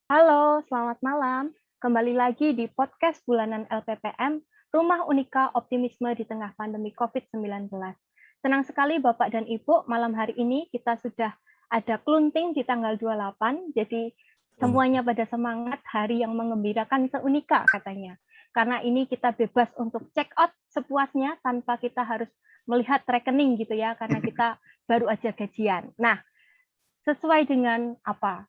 Halo, selamat malam. Kembali lagi di podcast bulanan LPPM, Rumah Unika Optimisme di Tengah Pandemi COVID-19. Senang sekali Bapak dan Ibu, malam hari ini kita sudah ada klunting di tanggal 28, jadi semuanya pada semangat, hari yang mengembirakan se-Unika katanya. Karena ini kita bebas untuk check out sepuasnya tanpa kita harus melihat rekening gitu ya, karena kita baru aja gajian. Nah, sesuai dengan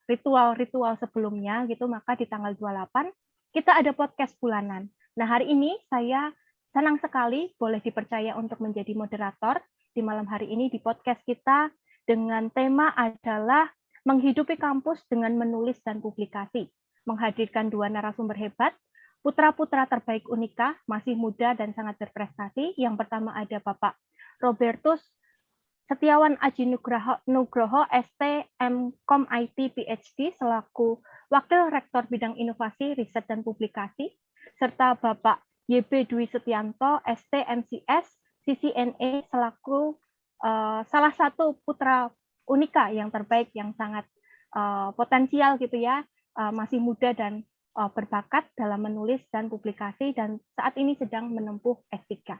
ritual-ritual sebelumnya gitu, maka di tanggal 28 kita ada podcast bulanan. Nah, hari ini saya senang sekali boleh dipercaya untuk menjadi moderator di malam hari ini di podcast kita dengan tema adalah menghidupi kampus dengan menulis dan publikasi. Menghadirkan dua narasumber hebat, putra-putra terbaik Unika, masih muda dan sangat berprestasi. Yang pertama ada Bapak Robertus Setiawan Aji Nugroho, ST, MKom IT, PhD, selaku Wakil Rektor Bidang Inovasi, Riset, dan Publikasi, serta Bapak YB Dwi Setianto, ST, MCS, CCNA, selaku salah satu putra Unika yang terbaik, yang sangat potensial gitu ya, masih muda dan berbakat dalam menulis dan publikasi, dan saat ini sedang menempuh S3.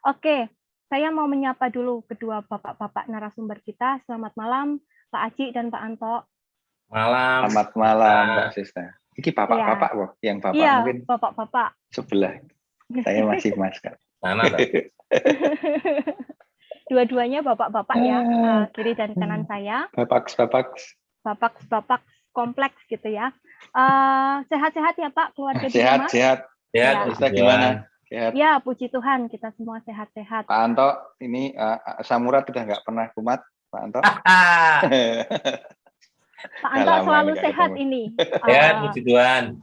Oke, saya mau menyapa dulu kedua bapak-bapak narasumber kita. Selamat malam, Pak Aji dan Pak Anto. Malam. Selamat malam, Mbak Sista. Ini bapak-bapak loh, yang bapak iya, mungkin bapak-bapak sebelah. Saya masih mas kan. Mana Dua-duanya bapak-bapak ya, kiri dan kanan saya. Bapak kompleks gitu ya. Sehat-sehat ya Pak, keluarga di rumah? Sehat. Ya. Sista gimana? Sehat. Ya, puji Tuhan kita semua sehat-sehat. Pak Anto, ini Samurat udah nggak pernah kumat, Pak Anto. Pak Anto selalu sehat ini. Ya, puji Tuhan.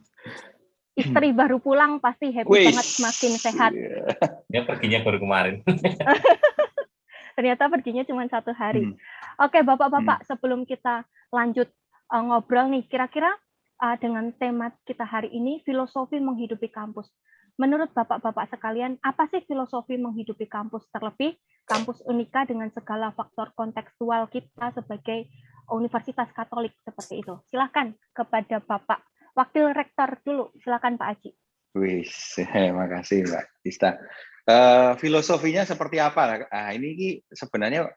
Istri baru pulang pasti happy banget, semakin sehat. Ya, perginya baru kemarin. Ternyata perginya cuma 1 hari. Oke, bapak-bapak, sebelum kita lanjut ngobrol nih, kira-kira dengan tema kita hari ini, filosofi menghidupi kampus. Menurut bapak-bapak sekalian, apa sih filosofi menghidupi kampus, terlebih kampus Unika dengan segala faktor kontekstual kita sebagai Universitas Katolik seperti itu? Silakan kepada Bapak Wakil Rektor dulu, silakan Pak Aji. Makasih Mbak Ista. Filosofinya seperti apa? Nah, ini sebenarnya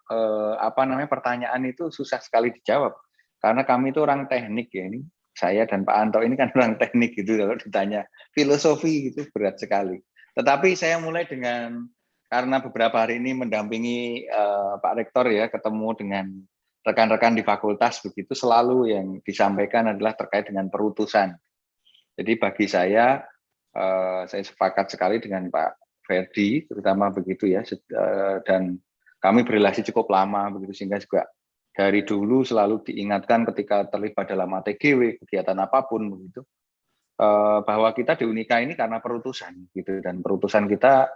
pertanyaan itu susah sekali dijawab karena kami itu orang teknik ya ini. Saya dan Pak Anto ini kan orang teknik gitu, kalau ditanya filosofi itu berat sekali. Tetapi saya mulai dengan, karena beberapa hari ini mendampingi Pak Rektor ya, ketemu dengan rekan-rekan di fakultas, begitu selalu yang disampaikan adalah terkait dengan perutusan. Jadi bagi saya sepakat sekali dengan Pak Ferdi, terutama begitu ya, dan kami berrelasi cukup lama begitu, sehingga juga dari dulu selalu diingatkan ketika terlibat dalam ATGW, kegiatan apapun begitu, bahwa kita di Unika ini karena perutusan gitu, dan perutusan kita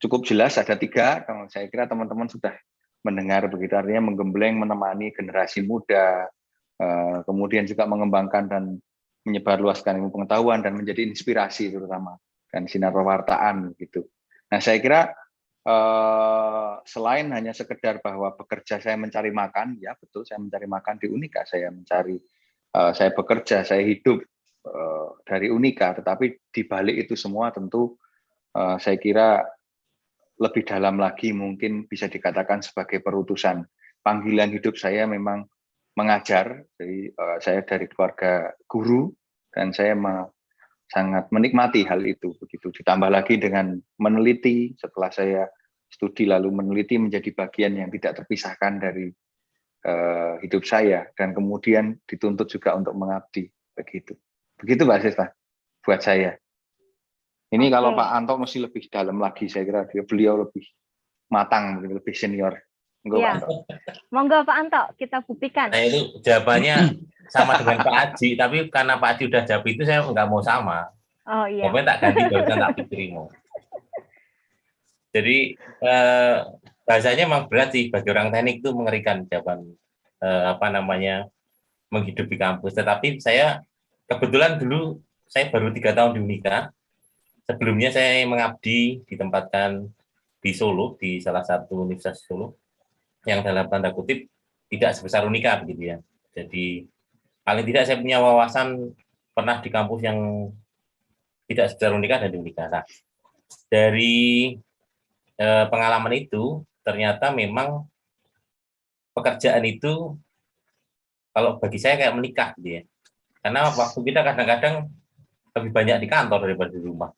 cukup jelas ada 3. Saya kira teman-teman sudah mendengar begitu, artinya menggembleng, menemani generasi muda, kemudian juga mengembangkan dan menyebarluaskan ilmu pengetahuan dan menjadi inspirasi terutama dan sinar pewartaan gitu. Nah, saya kira selain hanya sekedar bahwa bekerja saya mencari makan, ya betul saya mencari makan di Unika, saya bekerja, saya hidup dari Unika, tetapi di balik itu semua tentu saya kira lebih dalam lagi mungkin bisa dikatakan sebagai perutusan. Panggilan hidup saya memang mengajar, jadi saya dari keluarga guru dan saya sangat menikmati hal itu begitu. Ditambah lagi dengan meneliti, setelah saya studi lalu meneliti menjadi bagian yang tidak terpisahkan dari hidup saya, dan kemudian dituntut juga untuk mengabdi begitu Mbak Sista buat saya. Ini kalau Pak Anto mesti lebih dalam lagi, saya kira beliau lebih matang, lebih senior. Iya. Monggo Pak Anto, kita buktikan. Nah, itu jawabannya sama dengan Pak Aji, tapi karena Pak Aji udah jawab itu, saya nggak mau sama. Oh iya. Pokoknya tak ganti, barusan tak pikirin. Jadi bahasanya memang berat sih bagi orang teknik, itu mengerikan jawaban menghidupi kampus. Tetapi saya kebetulan dulu saya baru 3 tahun di Unika. Sebelumnya saya mengabdi, ditempatkan di Solo, di salah satu universitas Solo, yang dalam tanda kutip tidak sebesar Unika begitu ya. Jadi paling tidak saya punya wawasan pernah di kampus yang tidak secara Unika dan di Unika. Nah, dari pengalaman itu ternyata memang pekerjaan itu kalau bagi saya kayak menikah gitu ya. Karena waktu kita kadang-kadang lebih banyak di kantor daripada di rumah.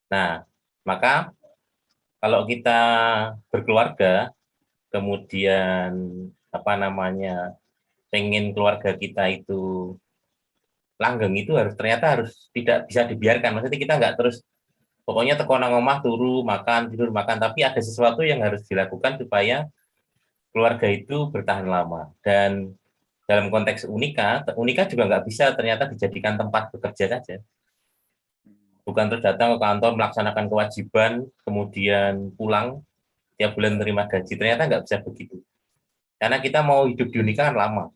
Nah, maka kalau kita berkeluarga, kemudian pengen keluarga kita itu langgeng, itu ternyata harus tidak bisa dibiarkan. Maksudnya kita nggak terus pokoknya teko nang omah turu makan tidur makan, tapi ada sesuatu yang harus dilakukan supaya keluarga itu bertahan lama. Dan dalam konteks Unika juga nggak bisa ternyata dijadikan tempat bekerja saja. Bukan terus datang ke kantor melaksanakan kewajiban, kemudian pulang tiap bulan terima gaji. Ternyata nggak bisa begitu. Karena kita mau hidup di Unika kan lama.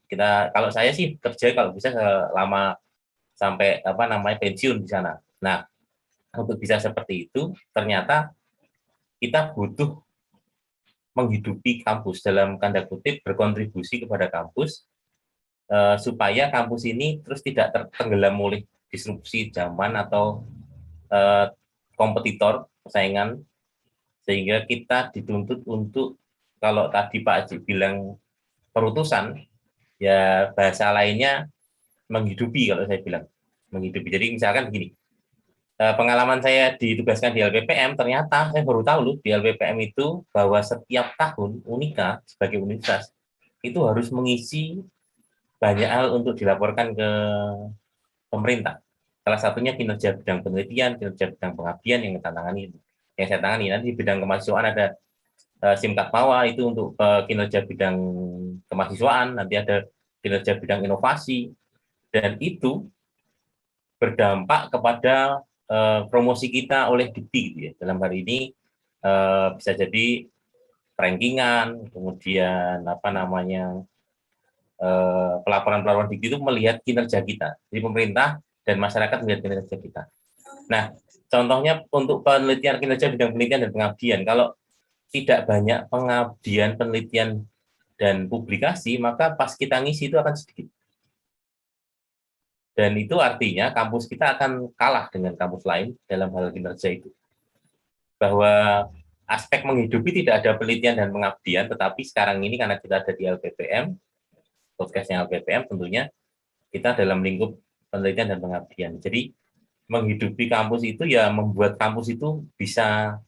Kalau saya sih kerja kalau bisa selama sampai pensiun di sana. Nah, untuk bisa seperti itu, ternyata kita butuh menghidupi kampus dalam tanda kutip berkontribusi kepada kampus supaya kampus ini terus tidak tenggelam oleh disrupsi zaman atau kompetitor persaingan, sehingga kita dituntut untuk, kalau tadi Pak Haji bilang perutusan, ya bahasa lainnya menghidupi. Kalau saya bilang menghidupi, jadi misalkan begini, pengalaman saya ditugaskan di LPPM, ternyata saya baru tahu loh di LPPM itu bahwa setiap tahun Unika sebagai universitas itu harus mengisi banyak hal untuk dilaporkan ke pemerintah. Salah satunya kinerja bidang penelitian, kinerja bidang pengabdian yang saya tangani. Nanti di bidang kemahasiswaan ada Simkat Mawa itu untuk kinerja bidang kemahasiswaan, nanti ada kinerja bidang inovasi, dan itu berdampak kepada promosi kita oleh Dikti gitu ya. Dalam hal ini bisa jadi rankingan, kemudian pelaporan-pelaporan Dikti itu melihat kinerja kita. Jadi pemerintah dan masyarakat melihat kinerja kita. Nah, contohnya untuk penelitian kinerja bidang penelitian dan pengabdian, kalau tidak banyak pengabdian, penelitian, dan publikasi, maka pas kita ngisi itu akan sedikit. Dan itu artinya kampus kita akan kalah dengan kampus lain dalam hal kinerja itu. Bahwa aspek menghidupi tidak ada penelitian dan pengabdian, tetapi sekarang ini karena kita ada di LPPM, podcastnya LPPM, tentunya kita dalam lingkup penelitian dan pengabdian. Jadi menghidupi kampus itu ya membuat kampus itu bisa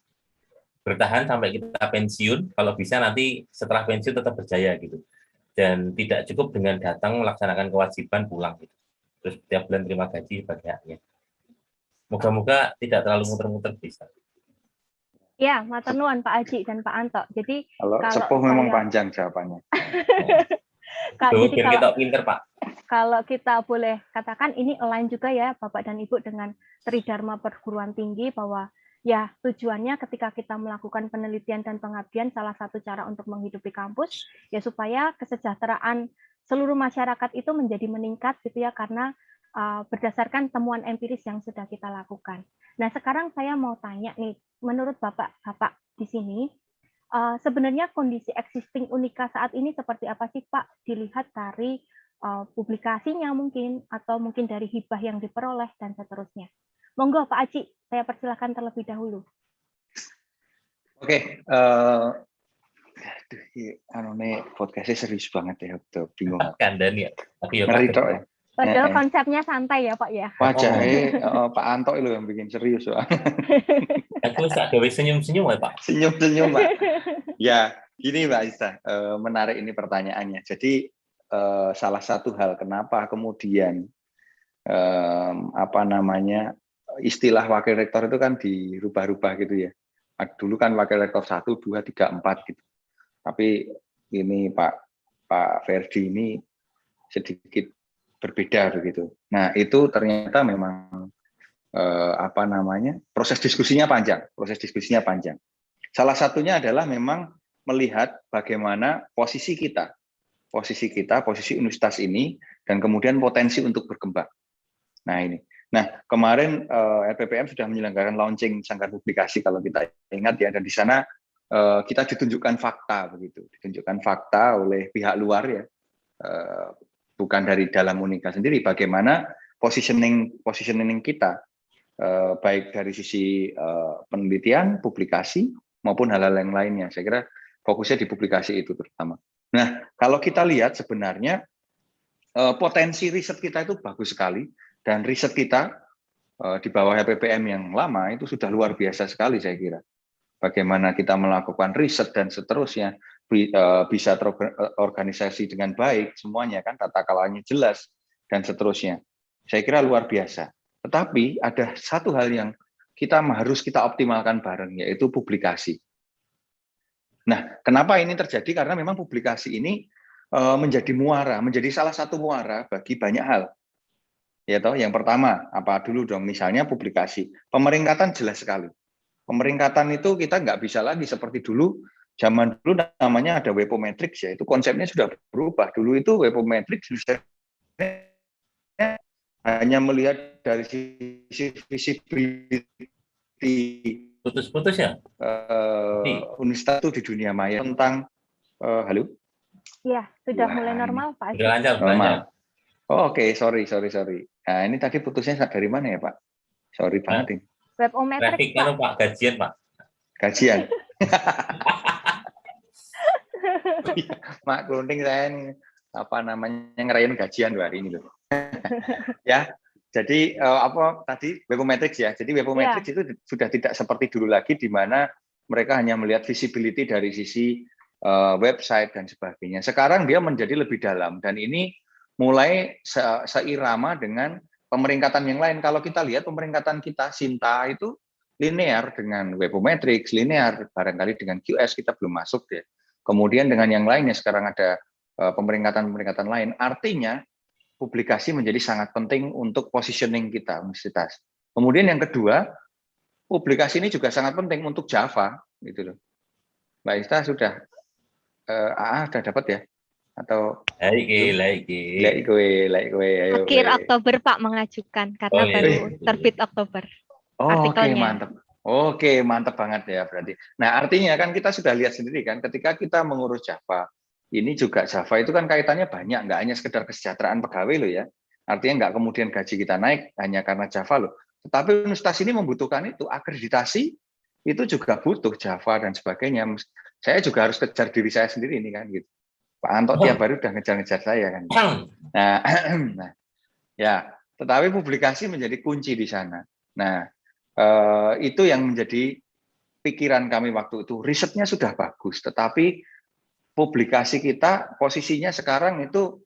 bertahan sampai kita pensiun, kalau bisa nanti setelah pensiun tetap berjaya gitu. Dan tidak cukup dengan datang melaksanakan kewajiban pulang gitu. Terus setiap bulan terima gaji sebagai haknya. Moga-moga tidak terlalu muter-muter bisa. Ya, matur nuwun Pak Haji dan Pak Anto. Jadi kalau sepuh memang panjang jawabannya. Jadi biar kita pinter, Pak. Kalau kita boleh katakan ini align juga ya Bapak dan Ibu dengan Tridharma Perguruan Tinggi, bahwa ya tujuannya ketika kita melakukan penelitian dan pengabdian, salah satu cara untuk menghidupi kampus ya supaya kesejahteraan seluruh masyarakat itu menjadi meningkat gitu ya, karena berdasarkan temuan empiris yang sudah kita lakukan. Nah, sekarang saya mau tanya nih, menurut Bapak di sini, sebenarnya kondisi existing Unika saat ini seperti apa sih Pak? Dilihat dari publikasinya mungkin, atau mungkin dari hibah yang diperoleh, dan seterusnya. Monggo Pak Haji, saya persilakan terlebih dahulu. Oke, podcastnya serius banget ya, udah bingung. Kandani ya, tapi ya ngeri tok ya. Padahal konsepnya santai ya Pak ya. Wajahnya Pak Anto itu yang bikin serius. Aku tak gawe senyum-senyum ya Pak. Senyum-senyum Pak. Ya, gini Mbak Ista, menarik ini pertanyaannya. Jadi salah satu hal kenapa kemudian istilah wakil rektor itu kan dirubah-rubah gitu ya. Dulu kan wakil rektor 1, 2, 3, 4 gitu. Tapi ini Pak Ferdi ini sedikit berbeda begitu. Nah, itu ternyata memang proses diskusinya panjang. Salah satunya adalah memang melihat bagaimana posisi universitas ini, dan kemudian potensi untuk berkembang. Nah ini. Nah kemarin LPPM sudah menyelenggarakan launching sanggar publikasi kalau kita ingat ya, dan di sana kita ditunjukkan fakta oleh pihak luar ya, bukan dari dalam Unika sendiri, bagaimana positioning kita, baik dari sisi penelitian, publikasi maupun hal-hal yang lainnya. Saya kira fokusnya di publikasi itu terutama. Nah, kalau kita lihat sebenarnya potensi riset kita itu bagus sekali, dan riset kita di bawah LPPM yang lama itu sudah luar biasa sekali saya kira. Bagaimana kita melakukan riset dan seterusnya bisa terorganisasi dengan baik semuanya kan, tata kelolanya jelas dan seterusnya. Saya kira luar biasa. Tetapi ada satu hal yang harus kita optimalkan bareng, yaitu publikasi. Nah, kenapa ini terjadi? Karena memang publikasi ini menjadi muara, menjadi salah satu muara bagi banyak hal. Ya toh, yang pertama apa dulu dong? Misalnya publikasi, pemeringkatan jelas sekali. Pemeringkatan itu kita nggak bisa lagi seperti dulu. Zaman dulu namanya ada Webometrics, ya itu konsepnya sudah berubah. Dulu itu Webometrics hanya melihat dari sisi visibility Putus-putus ya? Unista itu di dunia maya tentang halo? Ya, sudah mulai normal Pak. Sudah lancar, normal. Oh, oke, sorry. Nah, ini tadi putusnya dari mana ya Pak? Sorry banget ini. Webometrics Pak. Pak, gajian Pak. Gajian. Mak Klunting saya ini apa namanya ngerayain gajian hari ini loh. Ya, jadi apa tadi Webometrics ya. Jadi Webometrics itu sudah tidak seperti dulu lagi di mana mereka hanya melihat visibility dari sisi website dan sebagainya. Sekarang dia menjadi lebih dalam dan ini mulai seirama dengan pemeringkatan yang lain. Kalau kita lihat pemeringkatan kita Sinta itu linear dengan Webometrics, linear barangkali dengan QS kita belum masuk ya. Kemudian dengan yang lainnya sekarang ada pemeringkatan lain. Artinya publikasi menjadi sangat penting untuk positioning kita universitas. Kemudian yang kedua, publikasi ini juga sangat penting untuk Java gitu loh. Mbak Ista sudah sudah dapat ya? Atau like gue ayo. Akhir Oktober Pak mengajukan karena baru terbit Oktober. Oke, mantap. Oke, mantap banget ya berarti. Nah, artinya kan kita sudah lihat sendiri kan ketika kita mengurus Java, ini juga Java itu kan kaitannya banyak, nggak hanya sekedar kesejahteraan pegawai loh ya. Artinya nggak kemudian gaji kita naik hanya karena Java loh. Tetapi universitas ini membutuhkan itu, akreditasi itu juga butuh Java dan sebagainya. Saya juga harus kejar diri saya sendiri ini kan gitu. Pak Anto tiap hari udah ngejar-ngejar saya kan. Nah, ya, tetapi publikasi menjadi kunci di sana. Nah, itu yang menjadi pikiran kami waktu itu. Risetnya sudah bagus, tetapi publikasi kita posisinya sekarang itu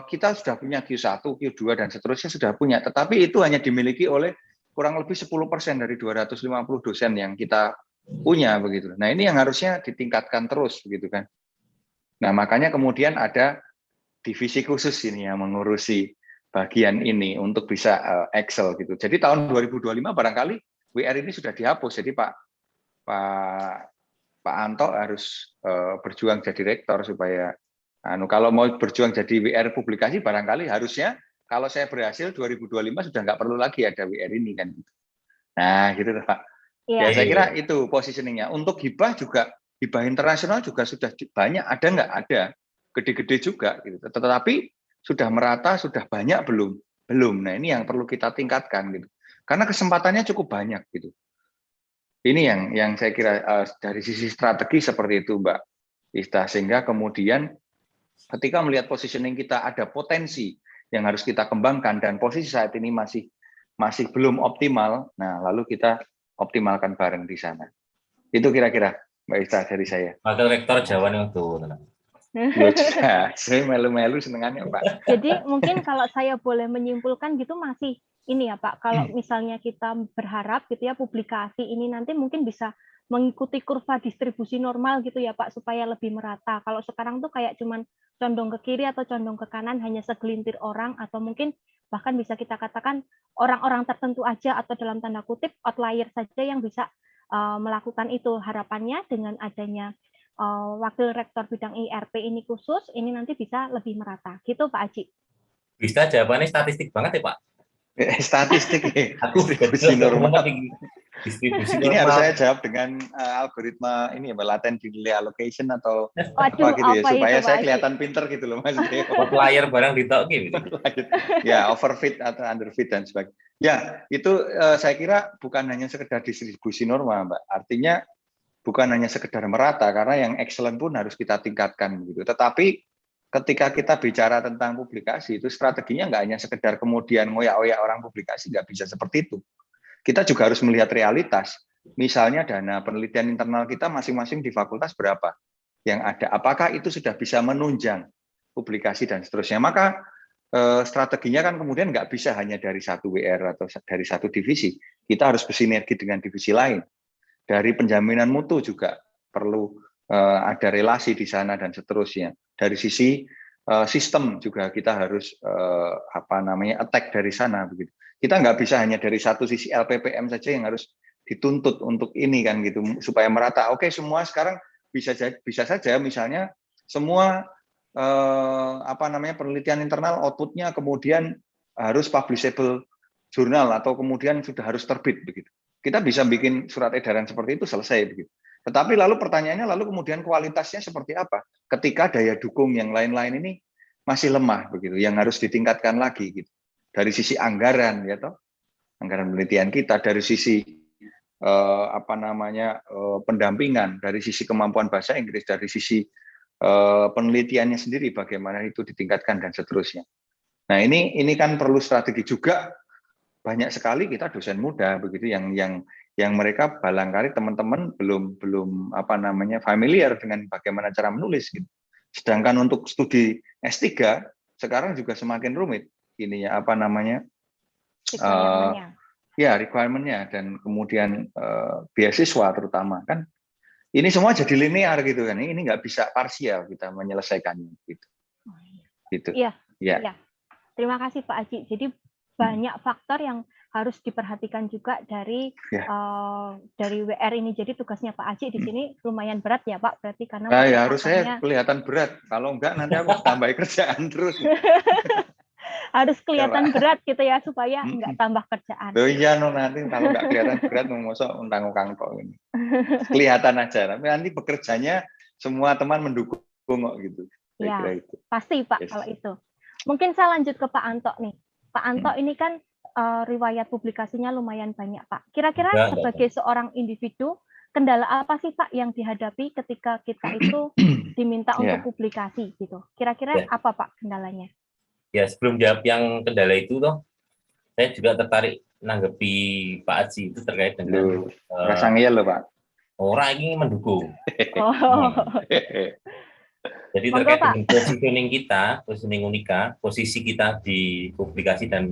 kita sudah punya Q1, Q2 dan seterusnya sudah punya, tetapi itu hanya dimiliki oleh kurang lebih 10% dari 250 dosen yang kita punya begitu. Nah, ini yang harusnya ditingkatkan terus begitu kan. Nah, makanya kemudian ada divisi khusus ini yang mengurusi bagian ini untuk bisa Excel gitu. Jadi tahun 2025 barangkali WR ini sudah dihapus. Jadi Pak Anto harus berjuang jadi rektor supaya kalau mau berjuang jadi WR publikasi barangkali harusnya kalau saya berhasil 2025 sudah nggak perlu lagi ada WR ini kan. Nah, gitu Pak. Ya, saya kira itu positioningnya. Untuk hibah juga, hibah internasional juga sudah banyak, ada nggak? Ada, gede-gede juga. Gitu. Tetapi sudah merata, sudah banyak belum? Belum. Nah, ini yang perlu kita tingkatkan gitu. Karena kesempatannya cukup banyak gitu. Ini yang saya kira dari sisi strategi seperti itu, Mbak Ista. Sehingga kemudian ketika melihat positioning kita ada potensi yang harus kita kembangkan dan posisi saat ini masih belum optimal. Nah, lalu kita optimalkan bareng di sana. Itu kira-kira Mbak Ista dari saya. Wakil Rektor Jawa nih tuh. Saya melu-melu senengannya Pak. Jadi mungkin kalau saya boleh menyimpulkan gitu masih ini ya Pak, kalau misalnya kita berharap gitu ya publikasi ini nanti mungkin bisa mengikuti kurva distribusi normal gitu ya Pak, supaya lebih merata. Kalau sekarang tuh kayak cuman condong ke kiri atau condong ke kanan hanya segelintir orang, atau mungkin bahkan bisa kita katakan orang-orang tertentu aja atau dalam tanda kutip outlier saja yang bisa melakukan itu. Harapannya dengan adanya wakil rektor bidang IRP ini khusus, ini nanti bisa lebih merata. Gitu Pak Aji. Bisa jawabannya statistik banget ya Pak? Statistik ya, Aku distribusi normal. distribusi Ini harus normal. saya jawab dengan algoritma ini ya, latent delay allocation atau Waduh, apa gitu ya, apa supaya itu, Pak saya Haji? kelihatan pinter gitu loh Mas Deo. Outlier barang ditok gitu. Ya, overfit atau underfit dan sebagainya. Ya, itu saya kira bukan hanya sekedar distribusi normal, Mbak. Artinya bukan hanya sekedar merata, karena yang excellent pun harus kita tingkatkan gitu. Tetapi ketika kita bicara tentang publikasi, itu strateginya nggak hanya sekedar kemudian ngoyak-oyak orang publikasi, nggak bisa seperti itu. Kita juga harus melihat realitas. Misalnya dana penelitian internal kita masing-masing di fakultas berapa yang ada. Apakah itu sudah bisa menunjang publikasi dan seterusnya. Maka strateginya kan kemudian nggak bisa hanya dari satu WR atau dari satu divisi. Kita harus bersinergi dengan divisi lain. Dari penjaminan mutu juga perlu ada relasi di sana dan seterusnya. Dari sisi sistem juga kita harus attack dari sana begitu. Kita nggak bisa hanya dari satu sisi LPPM saja yang harus dituntut untuk ini kan gitu supaya merata. Oke, semua sekarang bisa saja misalnya semua penelitian internal outputnya kemudian harus publishable jurnal atau kemudian sudah harus terbit begitu. Kita bisa bikin surat edaran seperti itu selesai begitu. Tetapi lalu pertanyaannya lalu kemudian kualitasnya seperti apa? Ketika daya dukung yang lain-lain ini masih lemah begitu, yang harus ditingkatkan lagi gitu. Dari sisi anggaran ya toh, anggaran penelitian kita, dari sisi pendampingan, dari sisi kemampuan bahasa Inggris, dari sisi penelitiannya sendiri bagaimana itu ditingkatkan dan seterusnya. Nah, ini kan perlu strategi juga. Banyak sekali kita dosen muda begitu yang mereka barangkali teman-teman belum familiar dengan bagaimana cara menulis gitu. Sedangkan untuk studi S3 sekarang juga semakin rumit ininya requirement-nya dan kemudian beasiswa terutama kan ini semua jadi linear gitu kan, ini nggak bisa parsial kita menyelesaikannya gitu. Iya. Terima kasih Pak Haji. Jadi banyak faktor yang harus diperhatikan juga dari WR ini. Jadi tugasnya Pak Haji di sini lumayan berat ya Pak, berarti karena ya harus saya kelihatan berat. Kalau enggak nanti aku tambah kerjaan terus. Harus kelihatan berat gitu ya supaya enggak tambah kerjaan. Oh iya nanti kalau enggak kelihatan berat mosok undang-undang kok ini. Kelihatan aja, tapi nanti bekerjanya semua teman mendukung kok gitu. Ya, pasti Pak kalau itu. Mungkin saya lanjut ke Pak Anto nih. Pak Anto ini kan riwayat publikasinya lumayan banyak Pak. Kira-kira sebagai seorang individu, kendala apa sih Pak yang dihadapi ketika kita itu diminta untuk publikasi gitu? Kira-kira apa Pak kendalanya? Ya sebelum jawab yang kendala itu toh, saya juga tertarik menanggapi Pak Haji itu terkait dengan rasa ngeyel loh Pak. Orang ini mendukung. Jadi terkait dengan positioning Unika, posisi kita di publikasi dan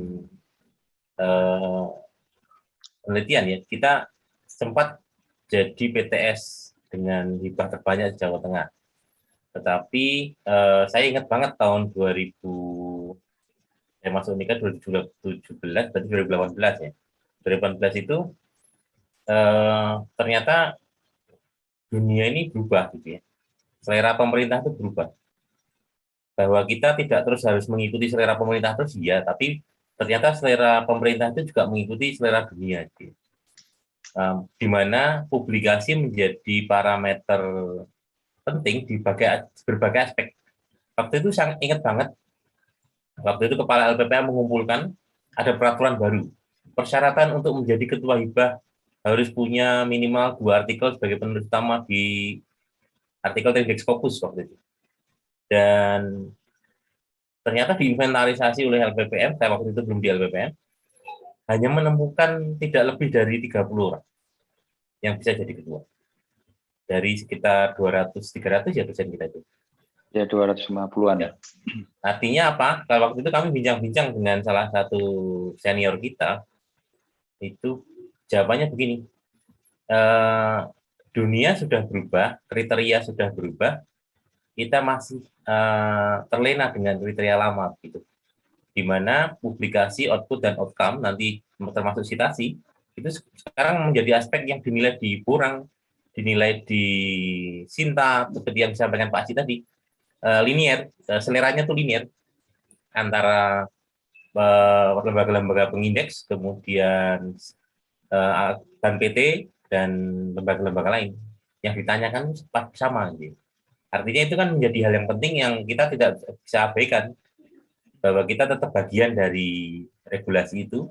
penelitian ya, kita sempat jadi PTS dengan hibah terbanyak di Jawa Tengah. Tetapi saya ingat banget tahun 2000, saya masuk Unika 2017, berarti 2018 ya. 2018 itu ternyata dunia ini berubah gitu ya. Selera pemerintah itu berubah. Bahwa kita tidak terus harus mengikuti selera pemerintah terus ya, tapi ternyata selera pemerintah itu juga mengikuti selera dunia. Gitu. Di mana publikasi menjadi parameter penting di berbagai aspek. Waktu itu sangat ingat banget, waktu itu Kepala LPPM mengumpulkan ada peraturan baru. Persyaratan untuk menjadi ketua hibah harus punya minimal 2 artikel sebagai penulis utama di artikel Index Scopus waktu itu. Dan ternyata diinventarisasi oleh LPPM, saya waktu itu belum di LPPM, hanya menemukan tidak lebih dari 30 orang yang bisa jadi ketua. Dari sekitar 200-300 ya dosen kita itu. Ya 250-an. Ya. Artinya apa? Kalau waktu itu kami bincang-bincang dengan salah satu senior kita, itu jawabannya begini, dunia sudah berubah, kriteria sudah berubah, kita masih terlena dengan kriteria lama gitu, di mana publikasi, output dan outcome nanti termasuk citasi itu sekarang menjadi aspek yang dinilai dinilai di Sinta seperti yang disampaikan Pak Haji tadi, linear, seleranya tuh linear antara lembaga-lembaga pengindeks, kemudian BANPT dan lembaga-lembaga lain yang ditanyakan sama. Gitu. Artinya itu kan menjadi hal yang penting yang kita tidak bisa abaikan, bahwa kita tetap bagian dari regulasi itu,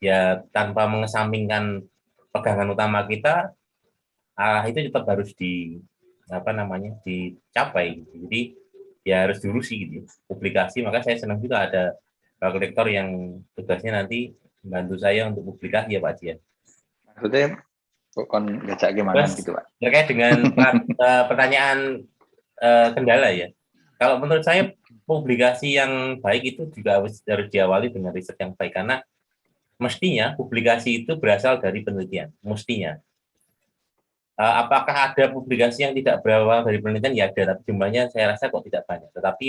ya tanpa mengesampingkan pegangan utama kita, arah itu tetap harus dicapai. Jadi ya harus diurusi gitu. Publikasi, maka saya senang juga ada kolektor yang tugasnya nanti membantu saya untuk publikasi ya Pak Haji ya. Maksudnya kon ngajak gimana gitu Pak? Terkait dengan pertanyaan kendala ya. Kalau menurut saya publikasi yang baik itu juga harus diawali dengan riset yang baik, karena mestinya publikasi itu berasal dari penelitian, mestinya. Apakah ada publikasi yang tidak berawal dari penelitian? Ya ada, tapi jumlahnya saya rasa kok tidak banyak. Tetapi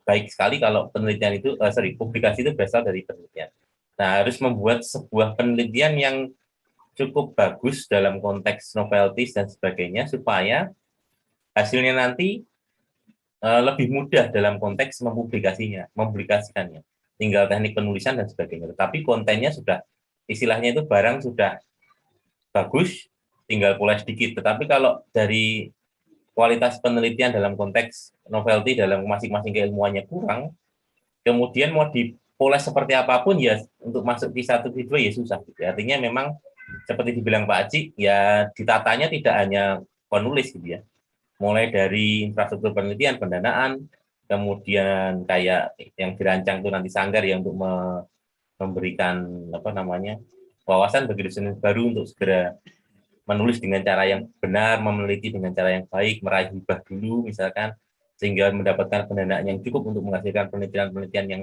baik sekali kalau penelitian itu, publikasi itu berasal dari penelitian. Nah, harus membuat sebuah penelitian yang cukup bagus dalam konteks novelties dan sebagainya, supaya hasilnya nanti lebih mudah dalam konteks mempublikasikannya. Tinggal teknik penulisan dan sebagainya. Tetapi kontennya sudah, istilahnya itu barang sudah bagus, tinggal poles sedikit. Tetapi kalau dari kualitas penelitian dalam konteks novelty dalam masing-masing keilmuannya kurang, kemudian mau dipoles seperti apapun ya untuk masuk Q1, Q2 ya susah. Artinya memang seperti dibilang Pak Haji, ya ditatanya tidak hanya penulis gitu ya. Mulai dari infrastruktur penelitian, pendanaan, kemudian kayak yang dirancang itu nanti sanggar ya untuk memberikan wawasan bagi dosen baru untuk segera menulis dengan cara yang benar, meneliti dengan cara yang baik, meraih hibah dulu misalkan, sehingga mendapatkan pendanaan yang cukup untuk menghasilkan penelitian-penelitian yang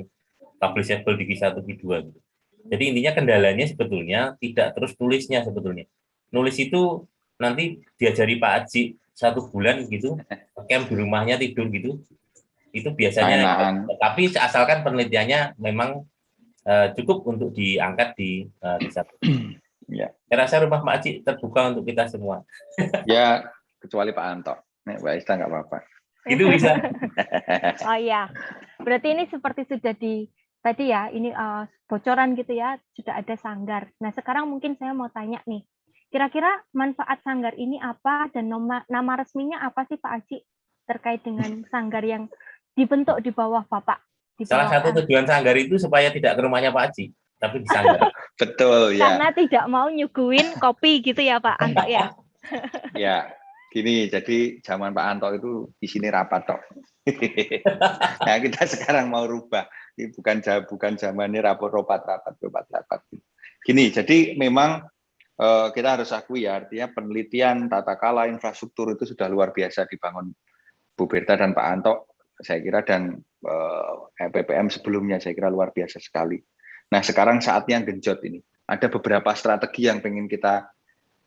publishable di Q1, Q2 gitu. Jadi intinya kendalanya sebetulnya tidak terus tulisnya sebetulnya. Nulis itu nanti diajari Pak Haji 1 bulan gitu, camp di rumahnya tidur gitu, itu biasanya. Tapi asalkan penelitiannya memang cukup untuk diangkat di Q1. Ya. Saya rasa rumah Pak Haji terbuka untuk kita semua. Ya, kecuali Pak Anto. Nek Mbak Ista nggak apa-apa. Itu bisa. Oh iya, berarti ini seperti sudah tadi ya, ini bocoran gitu ya, sudah ada sanggar. Nah sekarang mungkin saya mau tanya nih, kira-kira manfaat sanggar ini apa dan nama resminya apa sih Pak Haji terkait dengan sanggar yang dibentuk di bawah Bapak? Salah satu tujuan sanggar itu supaya tidak ke rumahnya Pak Haji, tapi di sanggar. Betul ya. Karena tidak mau nyuguhin kopi gitu ya Pak Anto ya. Ya, gini, jadi zaman Pak Anto itu di sini rapat toh. Nah, kita sekarang mau rubah. Ini bukan zamannya rapat. Gini, jadi memang kita harus akui ya, artinya penelitian, tata kelola infrastruktur itu sudah luar biasa dibangun Bu Berta dan Pak Anto, saya kira, dan LPPM sebelumnya saya kira luar biasa sekali. Nah, sekarang saatnya genjot ini. Ada beberapa strategi yang pengen kita.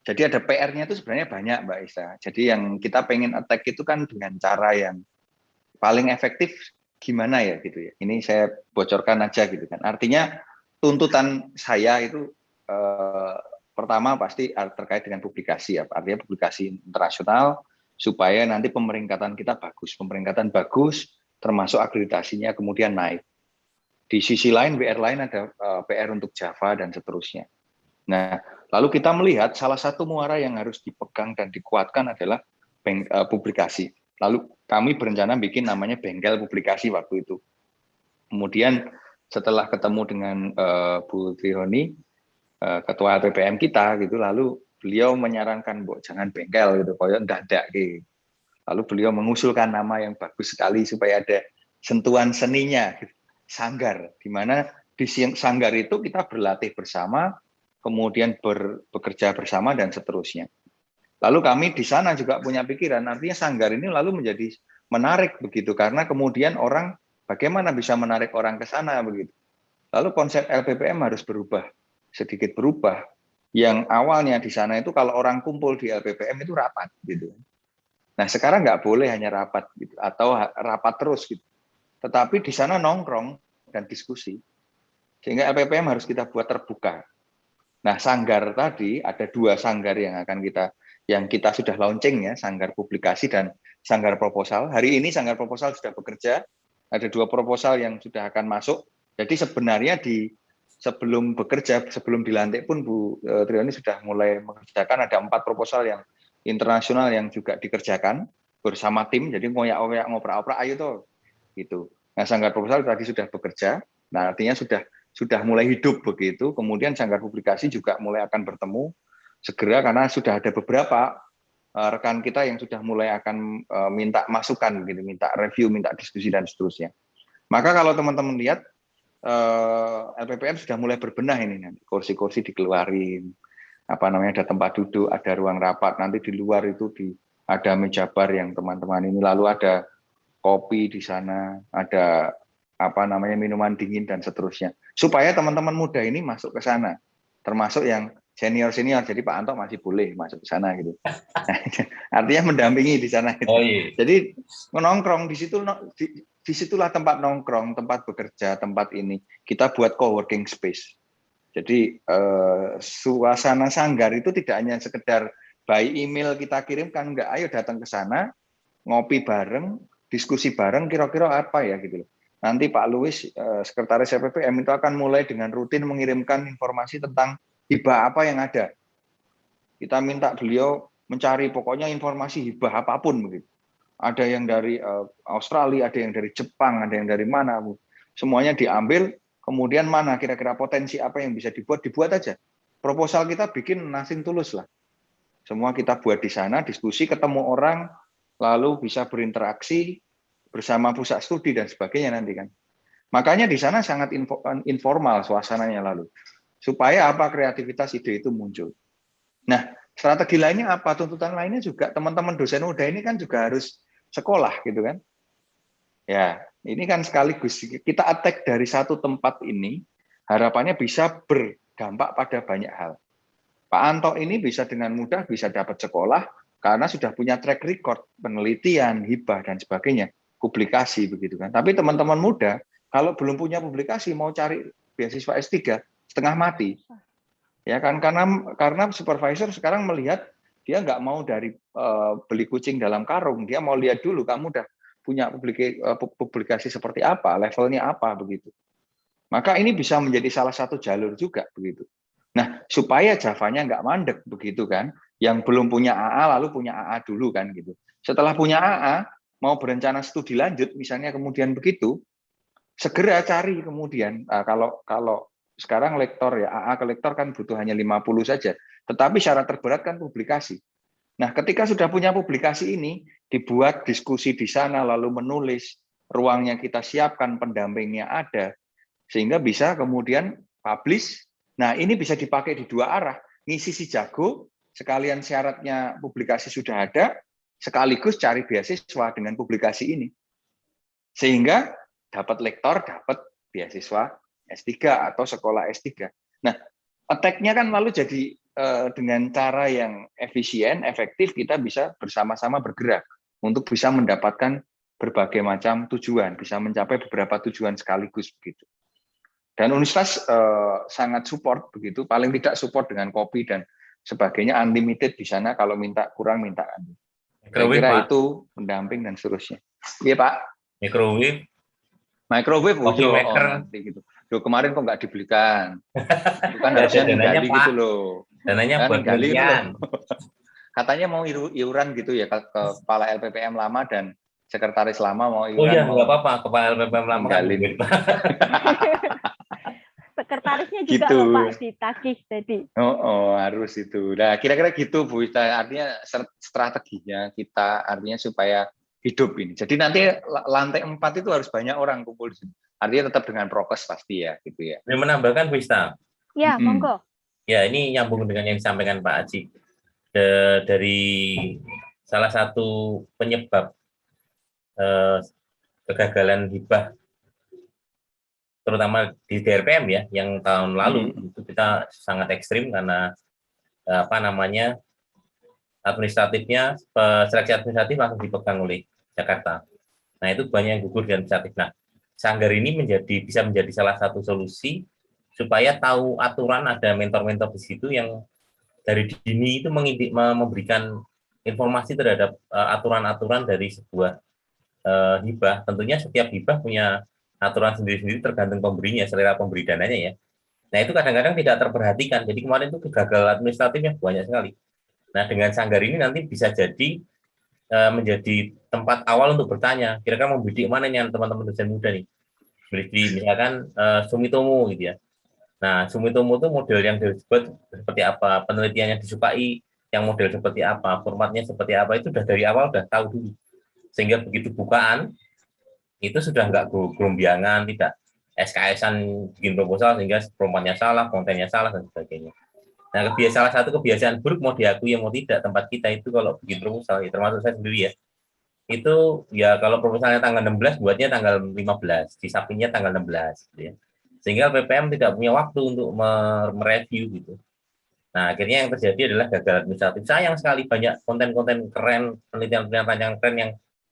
Jadi ada PR-nya itu sebenarnya banyak, Mbak Isa. Jadi yang kita pengen attack itu kan dengan cara yang paling efektif gimana ya gitu ya. Ini saya bocorkan aja gitu kan. Artinya tuntutan saya itu pertama pasti terkait dengan publikasi ya. Artinya publikasi internasional supaya nanti pemeringkatan kita bagus. Pemeringkatan bagus termasuk akreditasinya kemudian naik. Di sisi lain, WR lain ada PR untuk Java dan seterusnya. Nah, lalu kita melihat salah satu muara yang harus dipegang dan dikuatkan adalah publikasi. Lalu kami berencana bikin namanya bengkel publikasi waktu itu. Kemudian setelah ketemu dengan Bu Trihoni, ketua LPPM kita gitu, lalu beliau menyarankan, "Mbok jangan bengkel gitu, koyo ndadak gitu." Lalu beliau mengusulkan nama yang bagus sekali supaya ada sentuhan seninya, gitu. Sanggar, di mana di sanggar itu kita berlatih bersama, kemudian bekerja bersama dan seterusnya. Lalu kami di sana juga punya pikiran, artinya sanggar ini lalu menjadi menarik begitu, karena kemudian orang bagaimana bisa menarik orang ke sana begitu. Lalu konsep LPPM harus sedikit berubah. Yang awalnya di sana itu kalau orang kumpul di LPPM itu rapat gitu. Nah sekarang nggak boleh hanya rapat gitu, atau rapat terus gitu. Tetapi di sana nongkrong dan diskusi. Sehingga LPPM harus kita buat terbuka. Nah sanggar tadi ada 2 sanggar yang kita sudah launching ya, sanggar publikasi dan sanggar proposal. Hari ini sanggar proposal sudah bekerja, ada 2 proposal yang sudah akan masuk Jadi sebenarnya sebelum bekerja, sebelum dilantik pun Bu Triani sudah mulai mengerjakan, ada 4 proposal yang internasional yang juga dikerjakan bersama tim. Jadi ngoyak-ngoyak ngoprak-oprak, ayo toh gitu. Nah, Sanggar Proposal tadi sudah bekerja. Nah, artinya sudah mulai hidup begitu. Kemudian Sanggar Publikasi juga mulai akan bertemu segera karena sudah ada beberapa rekan kita yang sudah mulai akan minta masukan gitu, minta review, minta diskusi dan seterusnya. Maka kalau teman-teman lihat LPPM sudah mulai berbenah ini nanti, kursi-kursi dikeluarin, ada tempat duduk, ada ruang rapat, nanti di luar itu ada meja bar yang teman-teman ini, lalu ada kopi di sana, ada minuman dingin dan seterusnya. Supaya teman-teman muda ini masuk ke sana, termasuk yang senior-senior. Jadi Pak Anto masih boleh masuk ke sana gitu. Artinya mendampingi di sana gitu. Oh, iya. Jadi menongkrong disitulah tempat nongkrong, tempat bekerja, tempat ini kita buat co-working space. Jadi suasana sanggar itu tidak hanya sekedar by email kita kirimkan, enggak, ayo datang ke sana, ngopi bareng, diskusi bareng, kira-kira apa ya gitu loh. Nanti Pak Luis, Sekretaris LPPM itu akan mulai dengan rutin mengirimkan informasi tentang hibah apa yang ada. Kita minta beliau mencari pokoknya informasi hibah apapun begitu. Ada yang dari Australia, ada yang dari Jepang, ada yang dari mana, Bu. Semuanya diambil, kemudian mana kira-kira potensi apa yang bisa dibuat aja. Proposal kita bikin nothing tulus lah. Semua kita buat di sana, diskusi, ketemu orang, lalu bisa berinteraksi bersama pusat studi dan sebagainya nanti kan. Makanya di sana sangat informal suasananya lalu. Supaya kreativitas ide itu muncul. Nah, strategi lainnya apa? Tuntutan lainnya juga teman-teman dosen muda ini kan juga harus sekolah gitu kan. Ya, ini kan sekaligus kita attack dari satu tempat ini, harapannya bisa berdampak pada banyak hal. Pak Anto ini bisa dengan mudah bisa dapat sekolah karena sudah punya track record penelitian, hibah dan sebagainya, publikasi begitu kan. Tapi teman-teman muda kalau belum punya publikasi mau cari beasiswa S3 setengah mati. Ya kan karena supervisor sekarang melihat dia nggak mau dari beli kucing dalam karung, dia mau lihat dulu kamu udah punya publikasi seperti apa, levelnya apa begitu. Maka ini bisa menjadi salah satu jalur juga begitu. Nah, supaya Javanya nggak mandek begitu kan, yang belum punya AA lalu punya AA dulu kan gitu. Setelah punya AA, mau berencana studi lanjut, misalnya kemudian begitu, segera cari kemudian, kalau sekarang lektor ya, AA ke lektor kan butuh hanya 50 saja, tetapi syarat terberat kan publikasi. Nah, ketika sudah punya publikasi ini, dibuat diskusi di sana, lalu menulis, ruangnya kita siapkan, pendampingnya ada, sehingga bisa kemudian publish. Nah, ini bisa dipakai di dua arah. Ngisi si jago, sekalian syaratnya publikasi sudah ada, sekaligus cari beasiswa dengan publikasi ini. Sehingga dapat lektor, dapat beasiswa S3 atau sekolah S3. Nah, attack-nya kan lalu jadi dengan cara yang efisien, efektif, kita bisa bersama-sama bergerak untuk bisa mendapatkan berbagai macam tujuan, bisa mencapai beberapa tujuan sekaligus begitu. Dan Universitas sangat support begitu, paling tidak support dengan kopi dan sebagainya, unlimited di sana, kalau minta kurang minta. Saya kira itu pendamping dan seterusnya. Iya Pak. Microwave, coffee maker. Nanti gitu. Loh, kemarin kok nggak dibelikan? Itu kan harusnya ninggali gitu loh. Dananya buat kalian. Katanya mau iuran gitu ya ke kepala LPPM lama dan sekretaris lama mau iuran. Oh iya, nggak apa-apa, kepala LPPM lama kan. Sekretarisnya juga gitu. Loh Pak, ditagih tadi. Harus itu. Nah, kira-kira gitu Bu. Artinya strateginya kita artinya supaya hidup ini. Jadi nanti lantai 4 itu harus banyak orang kumpul di sini. Artinya tetap dengan prokes pasti ya, gitu ya. Ini menambahkan Vista. Ya, monggo. Ya, ini nyambung dengan yang disampaikan Pak Aji. Dari salah satu penyebab kegagalan hibah, terutama di DRPM ya, yang tahun lalu itu kita sangat ekstrim karena administratifnya, seleksi administratif langsung dipegang oleh Jakarta. Nah, itu banyak yang gugur di administratif. Nah, Sanggar ini bisa menjadi salah satu solusi supaya tahu aturan, ada mentor-mentor di situ yang dari dini itu memberikan informasi terhadap aturan-aturan dari sebuah hibah. Tentunya setiap hibah punya aturan sendiri-sendiri tergantung pemberinya, selera pemberi dananya ya. Nah itu kadang-kadang tidak terperhatikan. Jadi kemarin itu kegagalan administratifnya banyak sekali. Nah dengan Sanggar ini nanti bisa jadi menjadi tempat awal untuk bertanya, kira-kira mau bidik mana nih teman-teman dosen muda nih? Beli misalkan Sumitomo gitu ya. Nah Sumitomo itu model yang disebut seperti apa, penelitiannya disukai, yang model seperti apa, formatnya seperti apa, itu sudah dari awal sudah tahu dulu. Sehingga begitu bukaan, itu sudah nggak gerombiangan, tidak SKS-an bikin proposal sehingga formatnya salah, kontennya salah, dan sebagainya. Nah, salah satu kebiasaan buruk mau diakui mau tidak tempat kita itu kalau bikin proposal, ya, termasuk saya sendiri ya, itu ya kalau proposalnya tanggal 16, buatnya tanggal 15, disapinnya tanggal 16, gitu ya. Sehingga PPM tidak punya waktu untuk mereview gitu. Nah, akhirnya yang terjadi adalah gagal administratif. Sayang sekali banyak konten-konten keren, penelitian-penelitian yang keren yang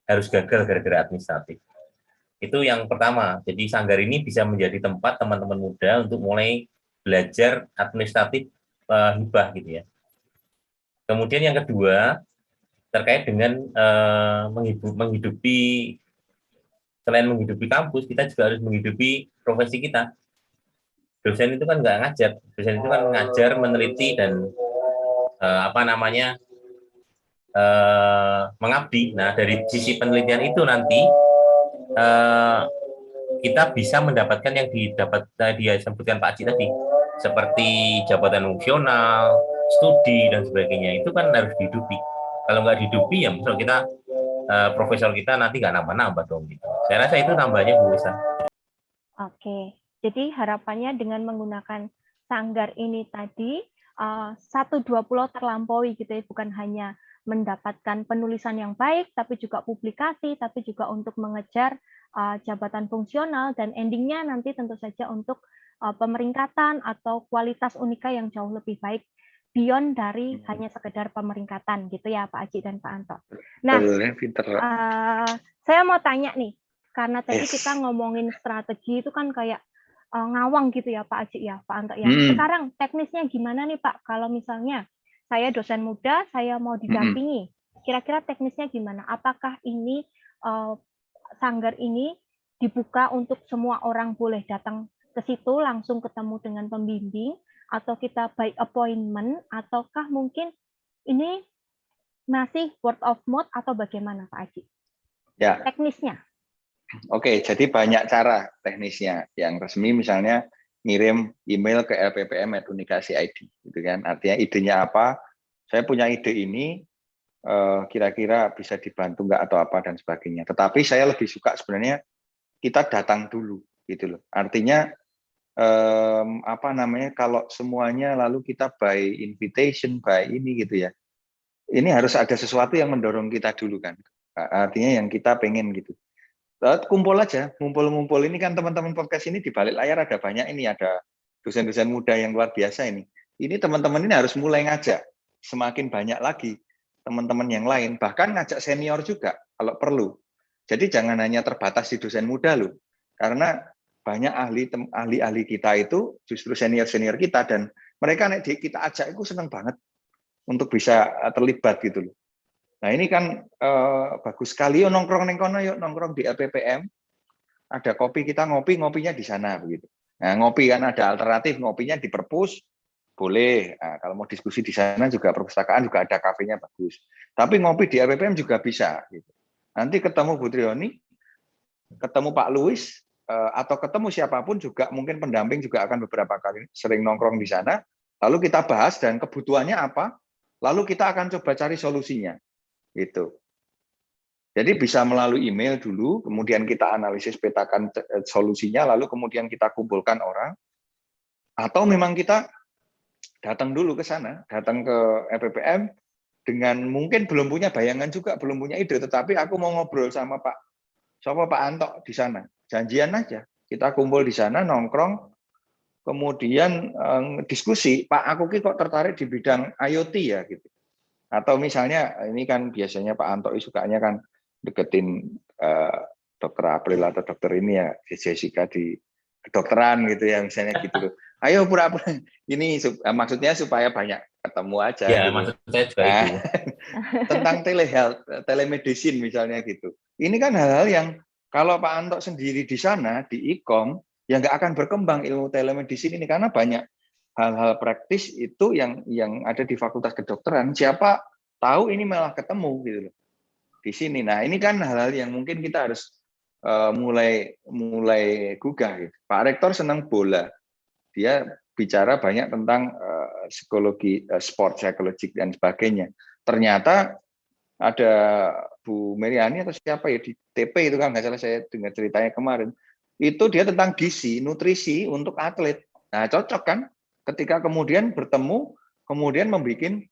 harus gagal gara-gara administratif. Itu yang pertama. Jadi Sanggar ini bisa menjadi tempat teman-teman muda untuk mulai belajar administratif hibah gitu ya. Kemudian yang kedua terkait dengan menghidupi, selain menghidupi kampus, kita juga harus menghidupi profesi kita. Dosen itu kan nggak ngajar, dosen itu kan ngajar, meneliti dan mengabdi. Nah dari sisi penelitian itu nanti kita bisa mendapatkan yang dia sebutkan Pak Aci tadi, seperti jabatan fungsional, studi dan sebagainya. Itu kan harus dihidupi. Kalau nggak dihidupi ya misal kita profesor kita nanti nggak nambah-nambah dong gitu. Saya rasa itu tambahnya Bu Lisa. Oke, jadi harapannya dengan menggunakan Sanggar ini tadi 1-2 pulau terlampaui gitu ya, bukan hanya mendapatkan penulisan yang baik, tapi juga publikasi, tapi juga untuk mengejar jabatan fungsional, dan endingnya nanti tentu saja untuk pemeringkatan atau kualitas Unika yang jauh lebih baik beyond dari hanya sekedar pemeringkatan gitu ya Pak Aji dan Pak Anto. Nah, saya mau tanya nih, karena tadi kita ngomongin strategi itu kan kayak ngawang gitu ya Pak Aji ya, Pak Anto ya. Sekarang teknisnya gimana nih Pak? Kalau misalnya saya dosen muda, saya mau didampingi, kira-kira teknisnya gimana? Apakah ini Sanggar ini dibuka untuk semua orang boleh datang ke situ langsung ketemu dengan pembimbing, atau kita by appointment, ataukah mungkin ini masih word of mouth atau bagaimana Pak Aji? Ya. Teknisnya. Oke, jadi banyak cara teknisnya. Yang resmi misalnya ngirim email ke lppm@unikasi.id, gitu kan. Artinya idenya apa? Saya punya ide ini, kira-kira bisa dibantu nggak atau apa dan sebagainya. Tetapi saya lebih suka sebenarnya kita datang dulu, gitu loh. Artinya kalau semuanya lalu kita by invitation, by ini gitu ya. Ini harus ada sesuatu yang mendorong kita dulu kan. Artinya yang kita pengen gitu. Kumpul aja, ngumpul-ngumpul. Ini kan teman-teman podcast ini di balik layar ada banyak ini, ada dosen-dosen muda yang luar biasa ini. Ini teman-teman ini harus mulai ngajak semakin banyak lagi teman-teman yang lain, bahkan ngajak senior juga kalau perlu. Jadi jangan hanya terbatas di dosen muda loh, karena banyak ahli kita itu justru senior-senior kita, dan mereka kita ajak itu senang banget untuk bisa terlibat gitu loh. Nah ini kan bagus sekali, yuk nongkrong nengkono, yuk nongkrong di LPPM, ada kopi, kita ngopinya di sana begitu. Nah ngopi kan ada alternatif, ngopinya di perpus boleh. Nah, kalau mau diskusi di sana juga perpustakaan juga ada kafenya bagus. Tapi ngopi di LPPM juga bisa. Gitu. Nanti ketemu Bu Trioni, ketemu Pak Louis, atau ketemu siapapun juga, mungkin pendamping juga akan beberapa kali sering nongkrong di sana. Lalu kita bahas dan kebutuhannya apa, lalu kita akan coba cari solusinya. Gitu. Jadi bisa melalui email dulu, kemudian kita analisis petakan solusinya, lalu kemudian kita kumpulkan orang, atau memang kita datang dulu ke sana, datang ke LPPM dengan mungkin belum punya bayangan juga, belum punya ide, tetapi aku mau ngobrol sama Pak Anto di sana, janjian aja, kita kumpul di sana, nongkrong, kemudian diskusi, Pak aku kok tertarik di bidang IoT ya gitu. Atau misalnya ini kan biasanya Pak Anto sukanya kan deketin dokter April atau dokter ini ya, Jessica di kedokteran gitu ya, misalnya gitu loh. Ayo pura-pura ini maksudnya supaya banyak ketemu aja. Ya, gitu. maksud saya juga nah, itu. Tentang telehealth, telemedicine misalnya gitu. Ini kan hal-hal yang Kalau Pak Anto sendiri di sana, di IKOM, ya nggak akan berkembang ilmu telemedicine ini, karena banyak hal-hal praktis itu yang ada di Fakultas Kedokteran. Siapa tahu ini malah ketemu gitu loh di sini. Nah, ini kan hal-hal yang mungkin kita harus mulai gugah gitu. Pak Rektor senang bola. Dia bicara banyak tentang psikologi sport, psikologik dan sebagainya. Ternyata ada Bu Meriani atau siapa ya di TP itu kan, nggak salah saya dengar ceritanya kemarin. Itu dia tentang gizi, nutrisi untuk atlet. Nah, cocok kan ketika kemudian bertemu, kemudian membuat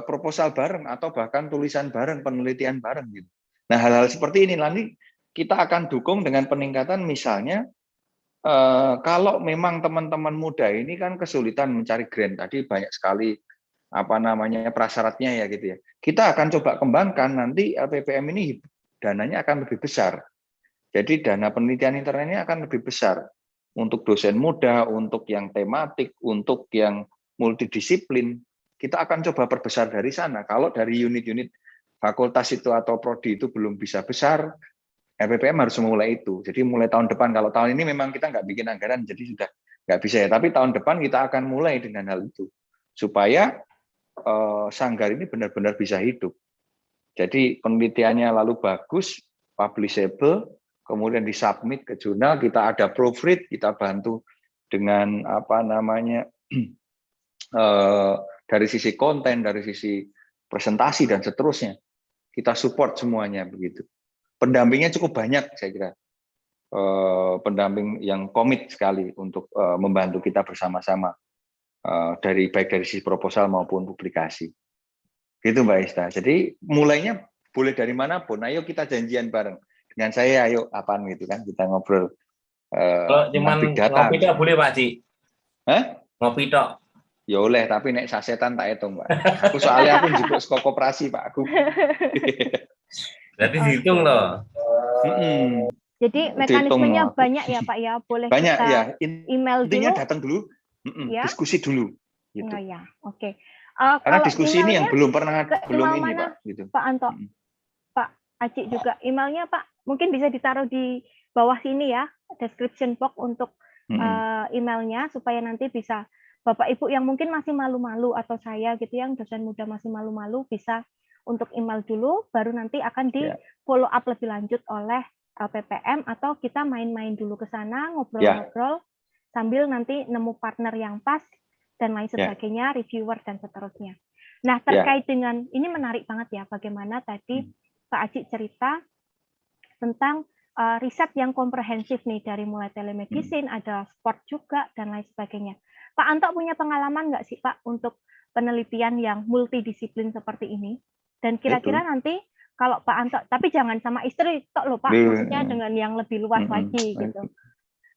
proposal bareng atau bahkan tulisan bareng, penelitian bareng gitu. Nah, hal-hal seperti ini nanti kita akan dukung dengan peningkatan, misalnya kalau memang teman-teman muda ini kan kesulitan mencari grant, tadi banyak sekali prasyaratnya ya gitu ya. Kita akan coba kembangkan nanti LPPM ini dananya akan lebih besar. Jadi dana penelitian internetnya akan lebih besar untuk dosen muda, untuk yang tematik, untuk yang multidisiplin. Kita akan coba perbesar dari sana. Kalau dari unit-unit fakultas itu atau prodi itu belum bisa besar, LPPM harus memulai itu. Jadi mulai tahun depan, kalau tahun ini memang kita nggak bikin anggaran, jadi sudah nggak bisa ya. Tapi tahun depan kita akan mulai dengan hal itu. Supaya sanggar ini benar-benar bisa hidup. Jadi penelitiannya lalu bagus, publishable, kemudian disubmit ke jurnal, kita ada proofread, kita bantu dengan dari sisi konten, dari sisi presentasi dan seterusnya. Kita support semuanya begitu. Pendampingnya cukup banyak, saya kira. Pendamping yang komit sekali untuk membantu kita bersama-sama. Baik dari sisi proposal maupun publikasi. Gitu Mbak Ista. Jadi mulainya boleh dari manapun. Ayo kita janjian bareng. Dengan saya ayo apaan gitu kan. Kita ngobrol. Kalau cuman ngopi tok boleh Pak Ci? Hah? Ngopi tok. Ya oleh, tapi nek sasetan tak hitung Mbak. Aku soalnya aku juga sekolah koperasi Pak. Aku. Berarti dihitung loh. Jadi mekanismenya banyak ya Pak ya. Boleh banyak kita ya. Email intinya dulu. datang dulu. Ya? Diskusi dulu. Gitu. Oh ya, oke. Karena diskusi ini yang belum ini mana, Pak. Gitu. Pak Anto, Pak Aci juga. Emailnya Pak, mungkin bisa ditaruh di bawah sini ya, description box untuk emailnya, supaya nanti bisa Bapak Ibu yang mungkin masih malu-malu, atau saya gitu yang dosen muda masih malu-malu, bisa untuk email dulu, baru nanti akan di follow up lebih lanjut oleh LPPM, atau kita main-main dulu ke sana, ngobrol-ngobrol, sambil nanti nemu partner yang pas, dan lain sebagainya, reviewer dan seterusnya. Nah, terkait dengan ini menarik banget ya, bagaimana tadi Pak Aci cerita tentang riset yang komprehensif nih, dari mulai telemedicine, ada sport juga dan lain sebagainya. Pak Anto punya pengalaman nggak sih Pak untuk penelitian yang multidisiplin seperti ini? Dan kira-kira nanti kalau Pak Anto, tapi jangan sama istri tok loh Pak, maksudnya dengan yang lebih luas lagi gitu.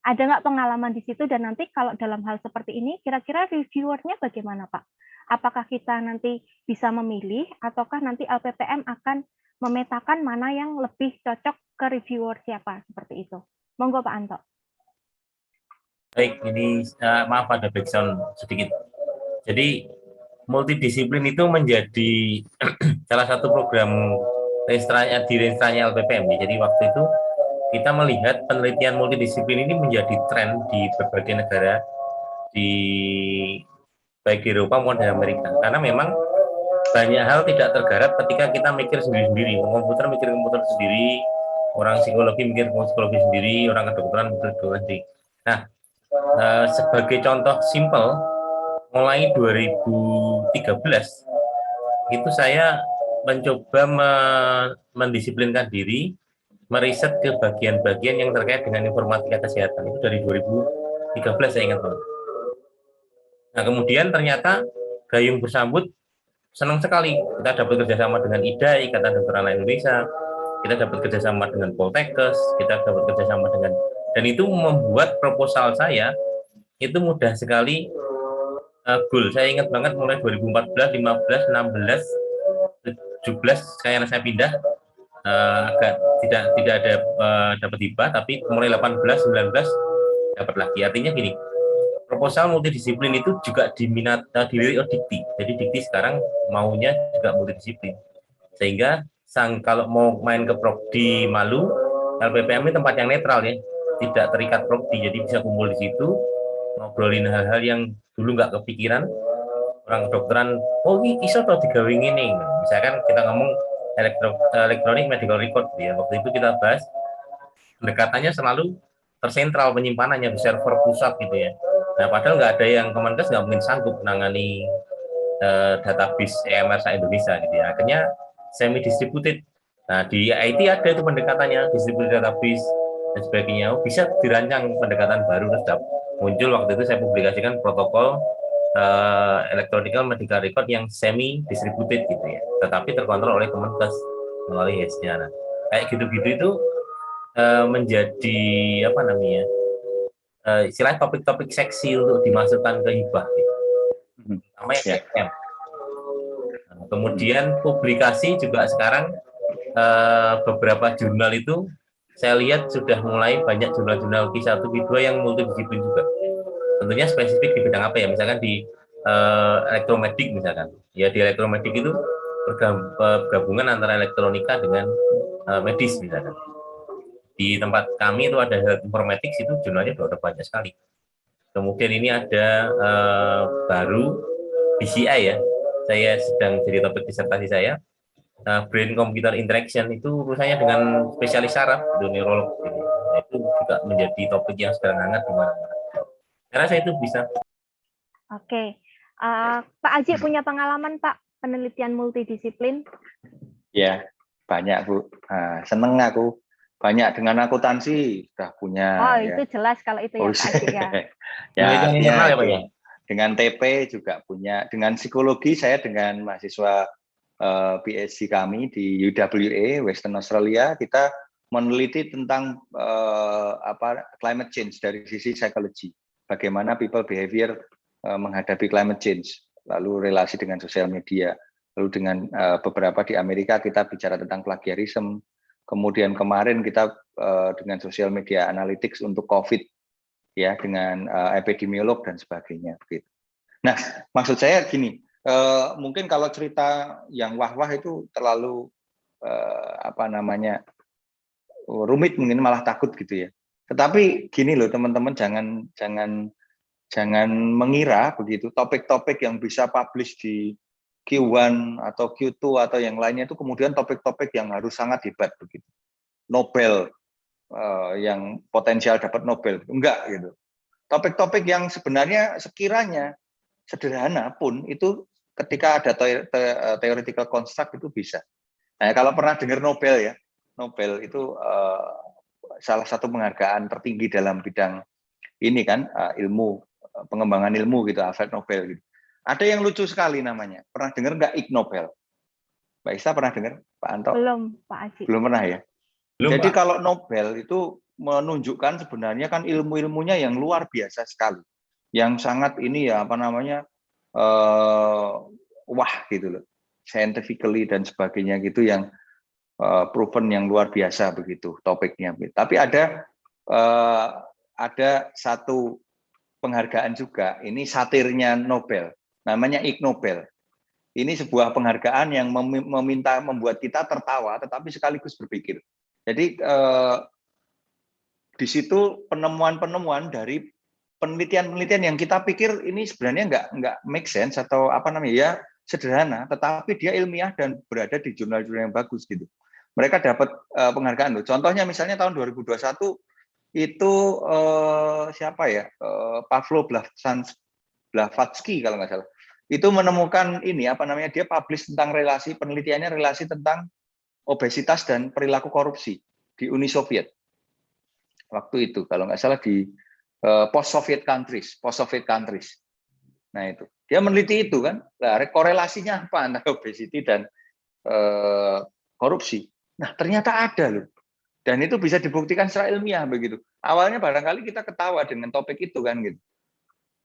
Ada nggak pengalaman di situ, dan nanti kalau dalam hal seperti ini, kira-kira reviewernya bagaimana Pak? Apakah kita nanti bisa memilih, ataukah nanti LPPM akan memetakan mana yang lebih cocok ke reviewer siapa, seperti itu? Monggo Pak Anto. Baik, ini maaf ada background sedikit. Jadi multidisiplin itu menjadi salah satu program di registranya LPPM. Jadi waktu itu kita melihat penelitian multidisiplin ini menjadi tren di berbagai negara, baik di Eropa maupun di Amerika. Karena memang banyak hal tidak tergarap ketika kita mikir sendiri-sendiri. Komputer mikir komputer sendiri, orang psikologi mikir psikologi sendiri, orang kedokteran mikir kedokteran sendiri. Nah, sebagai contoh simpel, mulai 2013 itu saya mencoba mendisiplinkan diri, meriset ke bagian-bagian yang terkait dengan informatika kesehatan. Itu dari 2013 saya ingat banget. Nah, kemudian ternyata gayung bersambut, senang sekali. Kita dapat kerjasama dengan IDA, Ikatan Dokter Anak Indonesia, kita dapat kerjasama dengan Poltekkes, kita dapat kerjasama dengan, dan itu membuat proposal saya itu mudah sekali goal. Saya ingat banget mulai 2014, 15, 16, 17 saya pindah, agak tidak ada dapat hibah, tapi mulai 18, 19 dapat lagi. Artinya gini, proposal multidisiplin itu juga dilirik oleh Dikti. Jadi Dikti sekarang maunya juga multidisiplin. Sehingga kalau mau main ke Prodi Malu, LPPM ini tempat yang netral ya, tidak terikat prodi, jadi bisa kumpul di situ, ngobrolin hal-hal yang dulu nggak kepikiran. Orang kedokteran, oh ini iso atau digawe ini. Misalkan kita ngomong elektronik medical record ya, waktu itu kita bahas pendekatannya selalu tersentral penyimpanannya di server pusat gitu ya. Nah padahal nggak ada yang Kemenkes nggak mungkin sanggup menangani database EMR Indonesia gitu ya. Akhirnya semi distributed. Nah di IT ada itu pendekatannya distributed database dan sebagainya. Oh, bisa dirancang pendekatan baru terus muncul waktu itu saya publikasikan protokol electronic medical record yang semi distributed gitu ya, tetapi terkontrol oleh Kemenkes melalui HES-nya. Nah, kayak gitu-gitu itu menjadi apa namanya istilah topik-topik seksi untuk dimasukkan ke hibah gitu. Namanya KM. Nah, kemudian publikasi juga sekarang beberapa jurnal itu saya lihat sudah mulai banyak jurnal-jurnal Q1 Q2 yang multidisiplin juga. Tentunya spesifik di bidang apa ya, misalkan di elektromedik misalkan. Ya di elektromedik itu bergabungan antara elektronika dengan medis misalkan. Di tempat kami itu ada health informatics, itu jurnalnya sudah banyak sekali. Kemudian ini ada baru BCI ya, saya sedang jadi topik disertasi saya, brain computer interaction, itu urusannya dengan spesialis saraf, itu neurolog. Nah, itu juga menjadi topik yang sekarang hangat di mana-mana. Karena saya itu bisa. Oke, Pak Aji punya pengalaman Pak penelitian multidisiplin? Ya, banyak Bu. Seneng aku. Banyak dengan akuntansi sudah punya. Oh, ya. itu jelas kalau itu ya Pak Aji ya. Ya, artinya ya, itu. ya. Dengan TP juga punya. Dengan psikologi saya dengan mahasiswa PhD kami di UWA Western Australia, kita meneliti tentang climate change dari sisi psikologi. Bagaimana people behavior menghadapi climate change, lalu relasi dengan sosial media. Lalu dengan beberapa di Amerika kita bicara tentang plagiarism. Kemudian kemarin kita dengan sosial media analytics untuk COVID, ya dengan epidemiolog dan sebagainya. Begitu. Nah, maksud saya gini, mungkin kalau cerita yang wah-wah itu terlalu rumit, mungkin malah takut gitu ya. Tetapi gini loh teman-teman, jangan mengira begitu topik-topik yang bisa publish di Q1 atau Q2 atau yang lainnya itu kemudian topik-topik yang harus sangat hebat begitu. Nobel yang potensial dapat Nobel, enggak gitu. Topik-topik yang sebenarnya sekiranya sederhana pun itu ketika ada theoretical construct itu bisa. Nah, kalau pernah dengar Nobel ya, Nobel itu salah satu penghargaan tertinggi dalam bidang ini kan ilmu, pengembangan ilmu gitu, Alfred Nobel gitu. Ada yang lucu sekali namanya. Pernah dengar nggak Ig Nobel? Mbak Isa pernah dengar? Pak Anto? Belum, Pak Aji. Belum pernah ya? Belum, jadi Pak. Kalau Nobel itu menunjukkan sebenarnya kan ilmu-ilmunya yang luar biasa sekali. Yang sangat ini ya, wah gitu loh. Scientifically dan sebagainya gitu yang proven yang luar biasa begitu topiknya. Tapi ada satu penghargaan juga, ini satirnya Nobel, namanya Ig Nobel. Ini sebuah penghargaan yang membuat kita tertawa, tetapi sekaligus berpikir. Jadi di situ penemuan-penemuan dari penelitian-penelitian yang kita pikir ini sebenarnya nggak make sense atau ya sederhana, tetapi dia ilmiah dan berada di jurnal-jurnal yang bagus gitu. Mereka dapat penghargaan loh. Contohnya misalnya tahun 2021 itu siapa ya, Pavlo Blavatsky kalau nggak salah, itu menemukan ini dia publish tentang penelitiannya relasi tentang obesitas dan perilaku korupsi di Uni Soviet waktu itu kalau nggak salah di post-Soviet countries. Nah itu dia meneliti itu kan, korelasinya apa antara obesity dan korupsi. Nah ternyata ada loh. Dan itu bisa dibuktikan secara ilmiah begitu. Awalnya barangkali kita ketawa dengan topik itu kan gitu.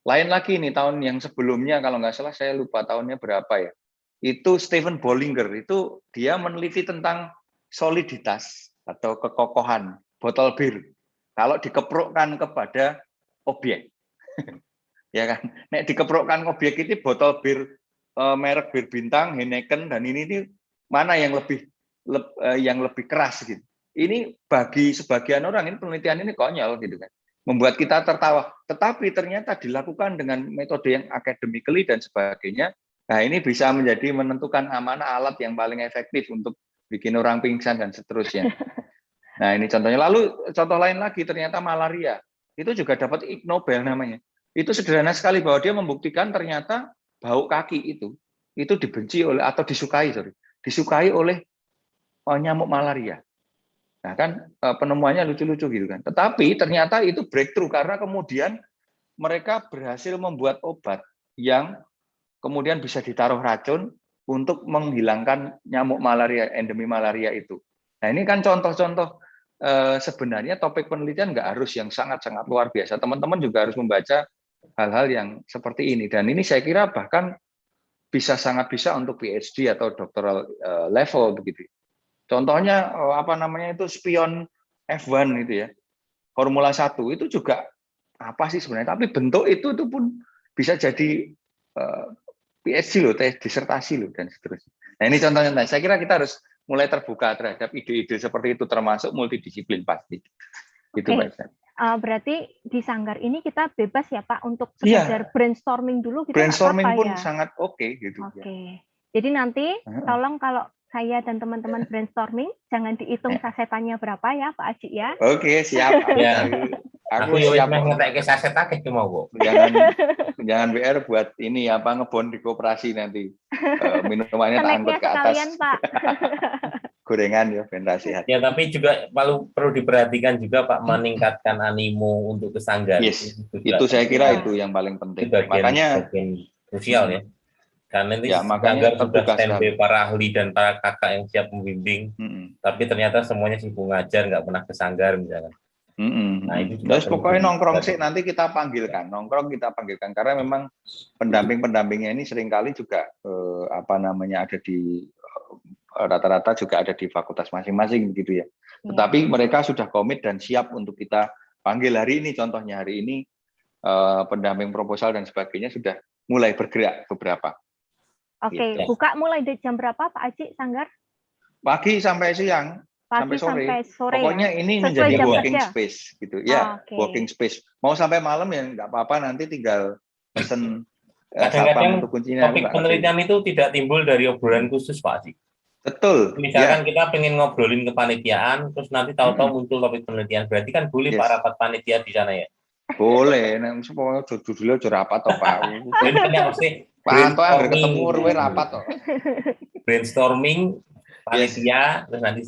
Lain lagi nih tahun yang sebelumnya kalau nggak salah saya lupa tahunnya berapa ya. Itu Stephen Bollinger itu dia meneliti tentang soliditas atau kekokohan botol bir kalau dikeprokkan kepada objek. Ya kan. Nek dikeprokkan objek itu botol bir merek bir bintang, Heineken dan ini mana yang lebih keras gitu. ini bagi sebagian orang ini penelitian ini konyol gitu kan, membuat kita tertawa. Tetapi ternyata dilakukan dengan metode yang academically dan sebagainya. Nah ini bisa menjadi menentukan mana alat yang paling efektif untuk bikin orang pingsan dan seterusnya. Nah ini contohnya. Lalu contoh lain lagi ternyata malaria itu juga dapat Ig Nobel namanya. Itu sederhana sekali bahwa dia membuktikan ternyata bau kaki itu dibenci oleh atau disukai oleh nyamuk malaria. Nah kan penemuannya lucu-lucu gitu kan. Tetapi ternyata itu breakthrough karena kemudian mereka berhasil membuat obat yang kemudian bisa ditaruh racun untuk menghilangkan nyamuk malaria, endemi malaria itu. Nah ini kan contoh-contoh sebenarnya topik penelitian nggak harus yang sangat-sangat luar biasa. Teman-teman juga harus membaca hal-hal yang seperti ini. Dan ini saya kira bahkan sangat bisa untuk PhD atau doctoral level begitu. Contohnya apa namanya itu spion F1 itu ya. Formula 1 itu juga apa sih sebenarnya? Tapi bentuk itu pun bisa jadi PhD loh, tes disertasi loh dan seterusnya. Nah, ini contohnya. Nah, saya kira kita harus mulai terbuka terhadap ide-ide seperti itu termasuk multidisiplin pasti. Itu Pak. Berarti di Sanggar ini kita bebas ya Pak untuk sekedar brainstorming dulu gitu. Brainstorming apa-apa pun ya? sangat oke gitu. Oke. Jadi nanti tolong kalau saya dan teman-teman brainstorming jangan dihitung sasetannya berapa ya Pak Aji ya. Oke, siap. Aku siap ngetek ke saset akeh mau kok. Jangan BR buat ini apa ngebon di koperasi nanti. Minumannya tak angkut ke atas. Sekalian, Pak. Gorengan ya benda sehat. Ya tapi juga perlu diperhatikan juga Pak meningkatkan animo untuk ke Sanggar. Yes, itu saya kira itu yang paling penting. Makanya krusial ya. Karena ini Sanggar sudah standby para ahli dan para kakak yang siap membimbing. Tapi ternyata semuanya sibuk ngajar, nggak pernah ke Sanggar misalnya. Nah itu terus pokoknya nongkrong sih nanti kita panggilkan, karena memang pendampingnya ini seringkali juga apa namanya ada di rata-rata juga ada di fakultas masing-masing begitu ya. Tetapi mereka sudah komit dan siap untuk kita panggil hari ini. Contohnya hari ini pendamping proposal dan sebagainya sudah mulai bergerak beberapa. Oke, gitu. Buka mulai dari jam berapa Pak Aji Sanggar? Pagi sampai siang. Sampai sore. Pokoknya ya? Ini menjadi working space gitu ya, working space. Mau sampai malam ya nggak apa-apa, nanti tinggal pesen kadang-kadang topik penelitian itu tidak timbul dari obrolan khusus Pak Aji. Betul. Misalkan kita pengen ngobrolin kepanitiaan, terus nanti tahu-tahu muncul topik penelitian, berarti kan boleh Pak rapat panitia di sana ya? Boleh, nanti pokoknya judulnya rapat toh Pak. Ini kan yang mesti Pak ketemu rapat toh. Brainstorming panitia terus nanti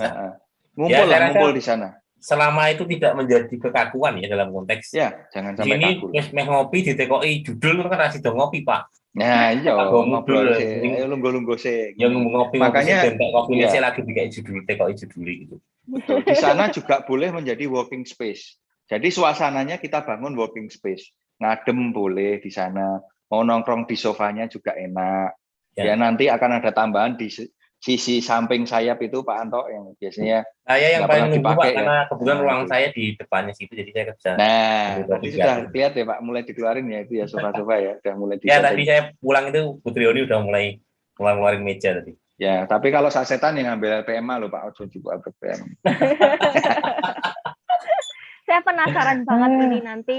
ngumpul di sana. Selama itu tidak menjadi kekakuan ya dalam konteks. Ya, jangan sampai kaku. Sini meh ngopi ditekoki judul kan ra sida ngopi, Pak. Nah, iya ngobrol sih. Ayo lungguh-lungguh sih. Yang ngopi makanya dan kopinya sih lagi dikai judul tekoki judul gitu. Betul. Di sana juga boleh menjadi working space. Jadi suasananya kita bangun working space. Ngadem boleh di sana. Mau nongkrong di sofanya juga enak. Ya nanti akan ada tambahan di sisi samping sayap itu Pak Anto yang biasanya saya yang paling nunggu Pak karena kebetulan ruang saya di depannya situ jadi saya kerja. Nah, tadi sudah lihat ya Pak mulai dikeluarin ya itu ya sofa-sofa ya udah mulai ya tadi saya pulang itu Putrioni udah mulai ngeluarin meja tadi. Ya, tapi kalau sasetan yang ngambil LPMA loh Pak Ojo juga LPM. Saya penasaran banget ini nanti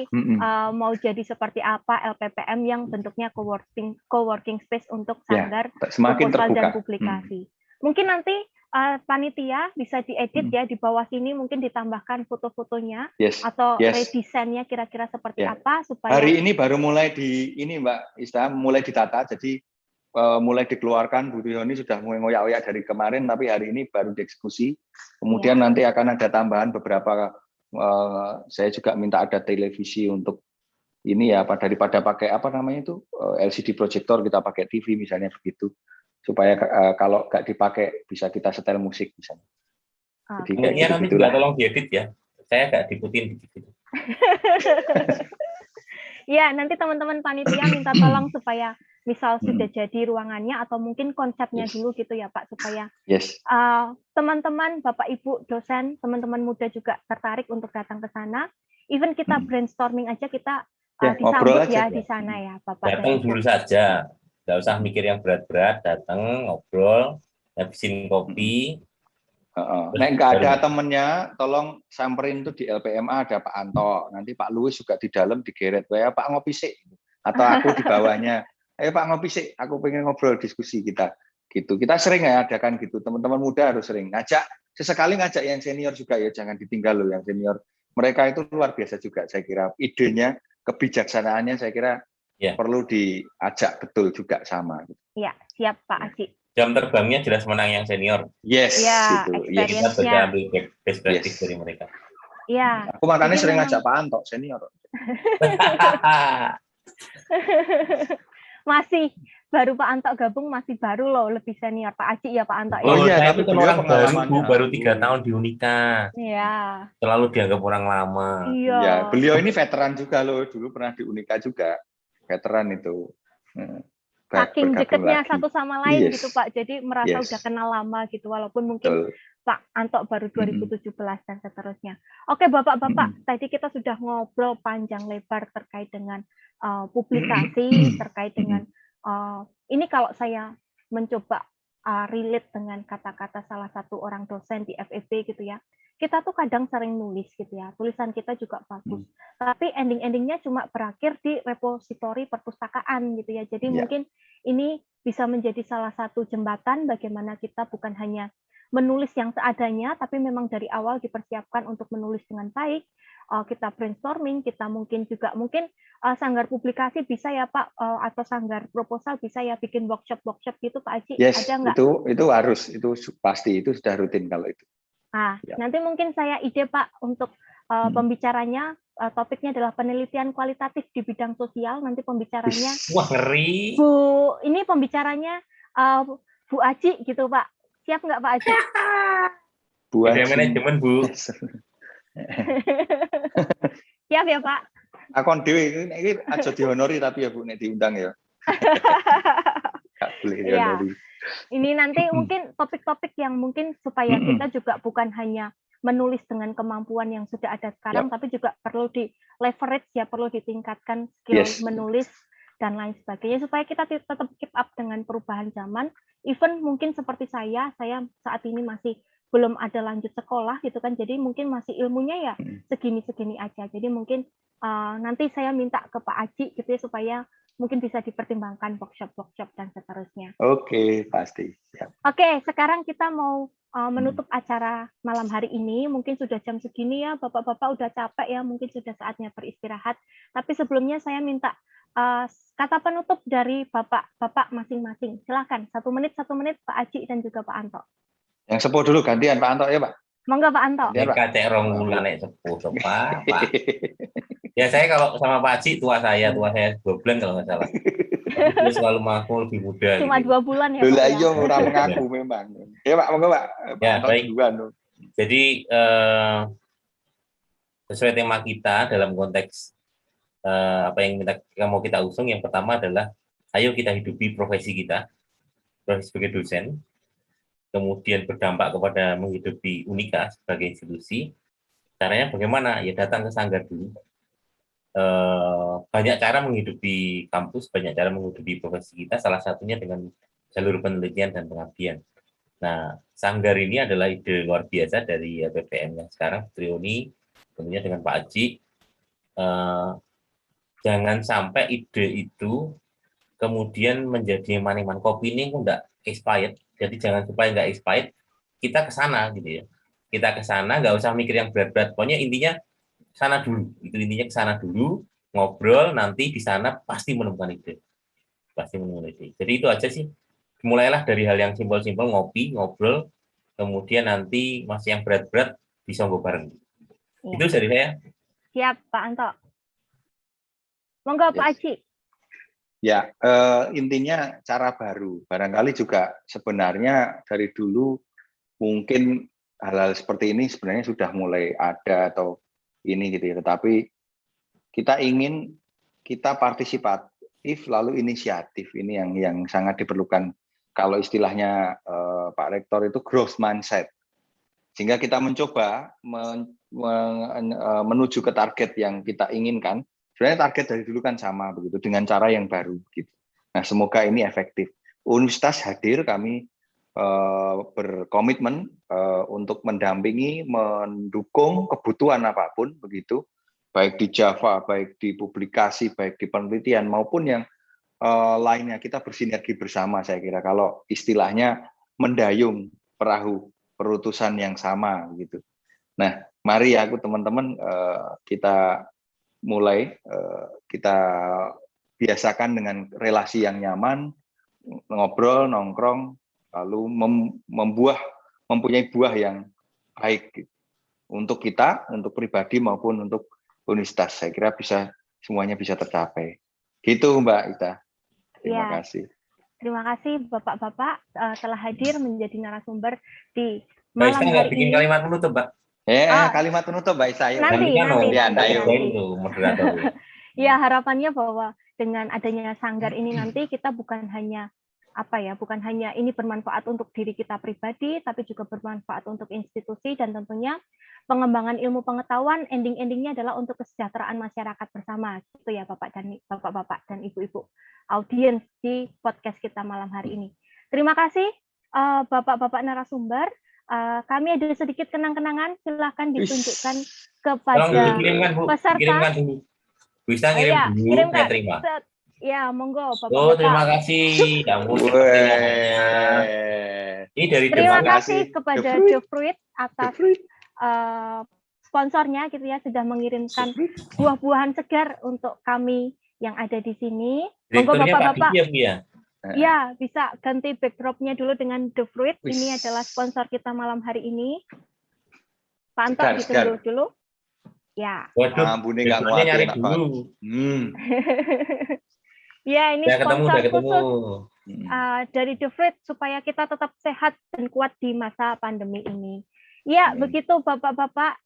mau jadi seperti apa LPPM yang bentuknya co-working space untuk Sanggar semakin proposal terbuka dan publikasi. Mungkin nanti panitia bisa diedit ya di bawah sini mungkin ditambahkan foto-fotonya atau redesainnya kira-kira seperti apa supaya hari ini baru mulai Mbak Ista mulai ditata jadi mulai dikeluarkan Bu Trioni sudah mulai ngoyak-ngoyak dari kemarin tapi hari ini baru dieksekusi kemudian nanti akan ada tambahan beberapa saya juga minta ada televisi untuk ini ya daripada pakai apa namanya itu LCD projector kita pakai TV misalnya begitu supaya kalau nggak dipakai bisa kita setel musik misalnya. Jadi kayak nanti juga tolong diedit ya. Saya nggak diputin gitu. Ya nanti teman-teman panitia minta tolong supaya misal sudah jadi ruangannya atau mungkin konsepnya dulu gitu ya Pak supaya teman-teman Bapak Ibu dosen teman-teman muda juga tertarik untuk datang ke sana. Even kita brainstorming aja kita disambut ya di sana ya Bapak. Datang dulu saja. Nggak usah mikir yang berat-berat, datang, ngobrol, habisin kopi, Nek nggak ada temennya, tolong samperin tuh di LPMA ada Pak Anto. Nanti Pak Luis juga di dalam digeret. Ya Pak ngopi sih. Atau aku di bawahnya. Ayo Pak ngopi sih. Aku pengen ngobrol diskusi kita. Gitu. Kita sering ya adakan gitu. Teman-teman muda harus sering ngajak. Sesekali ngajak yang senior juga ya. Jangan ditinggal loh yang senior. Mereka itu luar biasa juga. Saya kira idenya, kebijaksanaannya saya kira perlu diajak betul juga sama. Iya, siap Pak Aji. Jam terbangnya jelas menang yang senior. Yes, ya, itu. Yes. Kita bisa ambil best practice dari mereka. Iya. Aku makanya sering ngajak Pak Anto senior. Masih baru Pak Anto gabung masih baru loh, lebih senior Pak Aji ya Pak Anto. Oh iya, tapi kan orang baru 3 tahun di Unika. Iya. Selalu dianggap orang lama. Iya, beliau ini veteran juga loh, dulu pernah di Unika juga, veteran itu. Saking deketnya satu sama lain gitu Pak, jadi merasa udah kenal lama gitu, walaupun mungkin Pak Anto baru 2017 dan seterusnya. Oke Bapak-Bapak, tadi kita sudah ngobrol panjang lebar terkait dengan publikasi, terkait dengan ini kalau saya mencoba relate dengan kata-kata salah satu orang dosen di FEB gitu ya, kita tuh kadang sering nulis gitu ya, tulisan kita juga bagus, tapi ending-endingnya cuma berakhir di repositori perpustakaan gitu ya. Jadi mungkin ini bisa menjadi salah satu jembatan bagaimana kita bukan hanya menulis yang seadanya, tapi memang dari awal dipersiapkan untuk menulis dengan baik. Kita brainstorming, kita mungkin sanggar publikasi bisa ya Pak, atau sanggar proposal bisa ya bikin workshop gitu Pak Aji. Yes, ada nggak? Itu harus, itu pasti, itu sudah rutin kalau itu. Nah, nanti mungkin saya ide Pak untuk pembicaranya, topiknya adalah penelitian kualitatif di bidang sosial. Nanti pembicaranya, wah ngeri. Ini pembicaranya Bu Aji gitu Pak. Siap nggak Pak Aji? Bu Aji. Manajemen Bu. Siap ya Pak? Akon dewe ini aja dihonori tapi ya Bu, nek diundang ya. Gak boleh dihonori. Ini nanti mungkin topik-topik yang mungkin supaya kita juga bukan hanya menulis dengan kemampuan yang sudah ada sekarang, tapi juga perlu di leverage ya, perlu ditingkatkan skill menulis dan lain sebagainya supaya kita tetap keep up dengan perubahan zaman. Even mungkin seperti saya saat ini masih belum ada lanjut sekolah gitu kan, jadi mungkin masih ilmunya ya segini-segini aja. Jadi mungkin nanti saya minta ke Pak Aji gitu ya supaya mungkin bisa dipertimbangkan workshop dan seterusnya. Oke, pasti. Oke, sekarang kita mau menutup acara malam hari ini. Mungkin sudah jam segini ya, Bapak-Bapak udah capek ya, mungkin sudah saatnya beristirahat. Tapi sebelumnya saya minta kata penutup dari Bapak-Bapak masing-masing. Silakan, 1 menit Pak Aji dan juga Pak Anto. Yang sepuh dulu gantian Pak Anto ya Pak. Monggo Pak Anto. Kacek rong nek sepuh Pak. Ya saya kalau sama Pak Aji tua saya 2 bulan kalau nggak salah. Dia selalu mengaku lebih muda. Cuma gitu. 2 bulan ya Pak. Lah iya ora mengaku memang. Ya Pak, monggo Pak. Ya baik. Jadi sesuai tema kita dalam konteks apa yang mau kita usung, yang pertama adalah ayo kita hidupi profesi kita, profesi sebagai dosen, kemudian berdampak kepada menghidupi Unika sebagai institusi. Caranya bagaimana? Ya datang ke sanggar dulu. Banyak cara menghidupi kampus, banyak cara menghidupi profesi kita, salah satunya dengan jalur penelitian dan pengabdian. Nah, sanggar ini adalah ide luar biasa dari LPPM yang sekarang, Trioni, tentunya dengan Pak Aji. Jangan sampai ide itu kemudian menjadi maniman kopi ini enggak expired. Jadi jangan supaya enggak expired, kita ke sana gitu ya. Kita ke sana, nggak usah mikir yang berat-berat. Pokoknya intinya sana dulu. Itu intinya ke sana dulu, ngobrol, nanti di sana pasti menemukan ide. Pasti menemukan ide. Jadi itu aja sih. Mulailah dari hal yang simpel-simpel, ngopi, ngobrol, kemudian nanti masih yang berat-berat bisa ngobrol bareng. Ya. Itu dari saya. Siap, Pak Anto. Monggo Pak Aji. Ya, intinya cara baru. Barangkali juga sebenarnya dari dulu mungkin hal-hal seperti ini sebenarnya sudah mulai ada atau ini gitu ya. Tetapi kita partisipatif lalu inisiatif, ini yang sangat diperlukan. Kalau istilahnya Pak Rektor itu growth mindset. Sehingga kita mencoba menuju ke target yang kita inginkan. Sebenarnya target dari dulu kan sama begitu, dengan cara yang baru gitu. Nah, semoga ini efektif. Universitas hadir, kami berkomitmen untuk mendampingi, mendukung kebutuhan apapun begitu, baik di Java, baik di publikasi, baik di penelitian maupun yang lainnya. Kita bersinergi bersama, saya kira, kalau istilahnya mendayung perahu perutusan yang sama gitu. Nah, mari aku teman-teman kita mulai, kita biasakan dengan relasi yang nyaman, ngobrol, nongkrong, lalu mempunyai buah yang baik gitu. Untuk kita, untuk pribadi maupun untuk universitas. Saya kira semuanya bisa tercapai. Gitu Mbak Ita. Terima kasih. Terima kasih Bapak-Bapak telah hadir menjadi narasumber di Mbak Ista malam nggak hari bikin ini. kalimat penutup, Mbak? Kalimat penutup Mbak Ista. Nanti. Moderator. Ya, harapannya bahwa dengan adanya sanggar ini nanti kita bukan hanya ini bermanfaat untuk diri kita pribadi, tapi juga bermanfaat untuk institusi, dan tentunya pengembangan ilmu pengetahuan ending-endingnya adalah untuk kesejahteraan masyarakat bersama, gitu ya Bapak-bapak dan Ibu-ibu audiens di podcast kita malam hari ini. Terima kasih Bapak-bapak narasumber. Kami ada sedikit kenang-kenangan, silahkan ditunjukkan kepada peserta. Bisa ngirim dulu, saya terima. Ya, monggo Bapak. Oh, terima kasih. Ini dari terima kasih kepada The Fruit atas sponsornya gitu ya, sudah mengirimkan buah-buahan segar untuk kami yang ada di sini. Monggo Bapak-bapak. Ya, bisa ganti backdrop-nya dulu dengan The Fruit. Ini adalah sponsor kita malam hari ini. Pak Anto ditunggu dulu. Ya. Waduh, Bune nggak nguatin dulu. Ya, ini sponsor khusus dari The Fruit supaya kita tetap sehat dan kuat di masa pandemi ini. Ya, begitu Bapak-bapak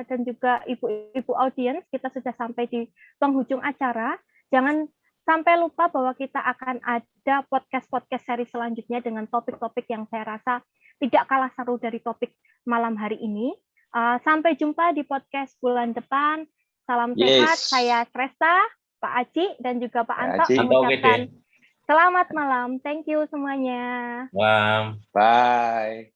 dan juga Ibu-ibu audiens, kita sudah sampai di penghujung acara. Jangan sampai lupa bahwa kita akan ada podcast-podcast seri selanjutnya dengan topik-topik yang saya rasa tidak kalah seru dari topik malam hari ini. Sampai jumpa di podcast bulan depan. Salam sehat, saya Tresta, Pak Aci, dan juga Pak Anto mengucapkan selamat malam. Thank you semuanya. Bye.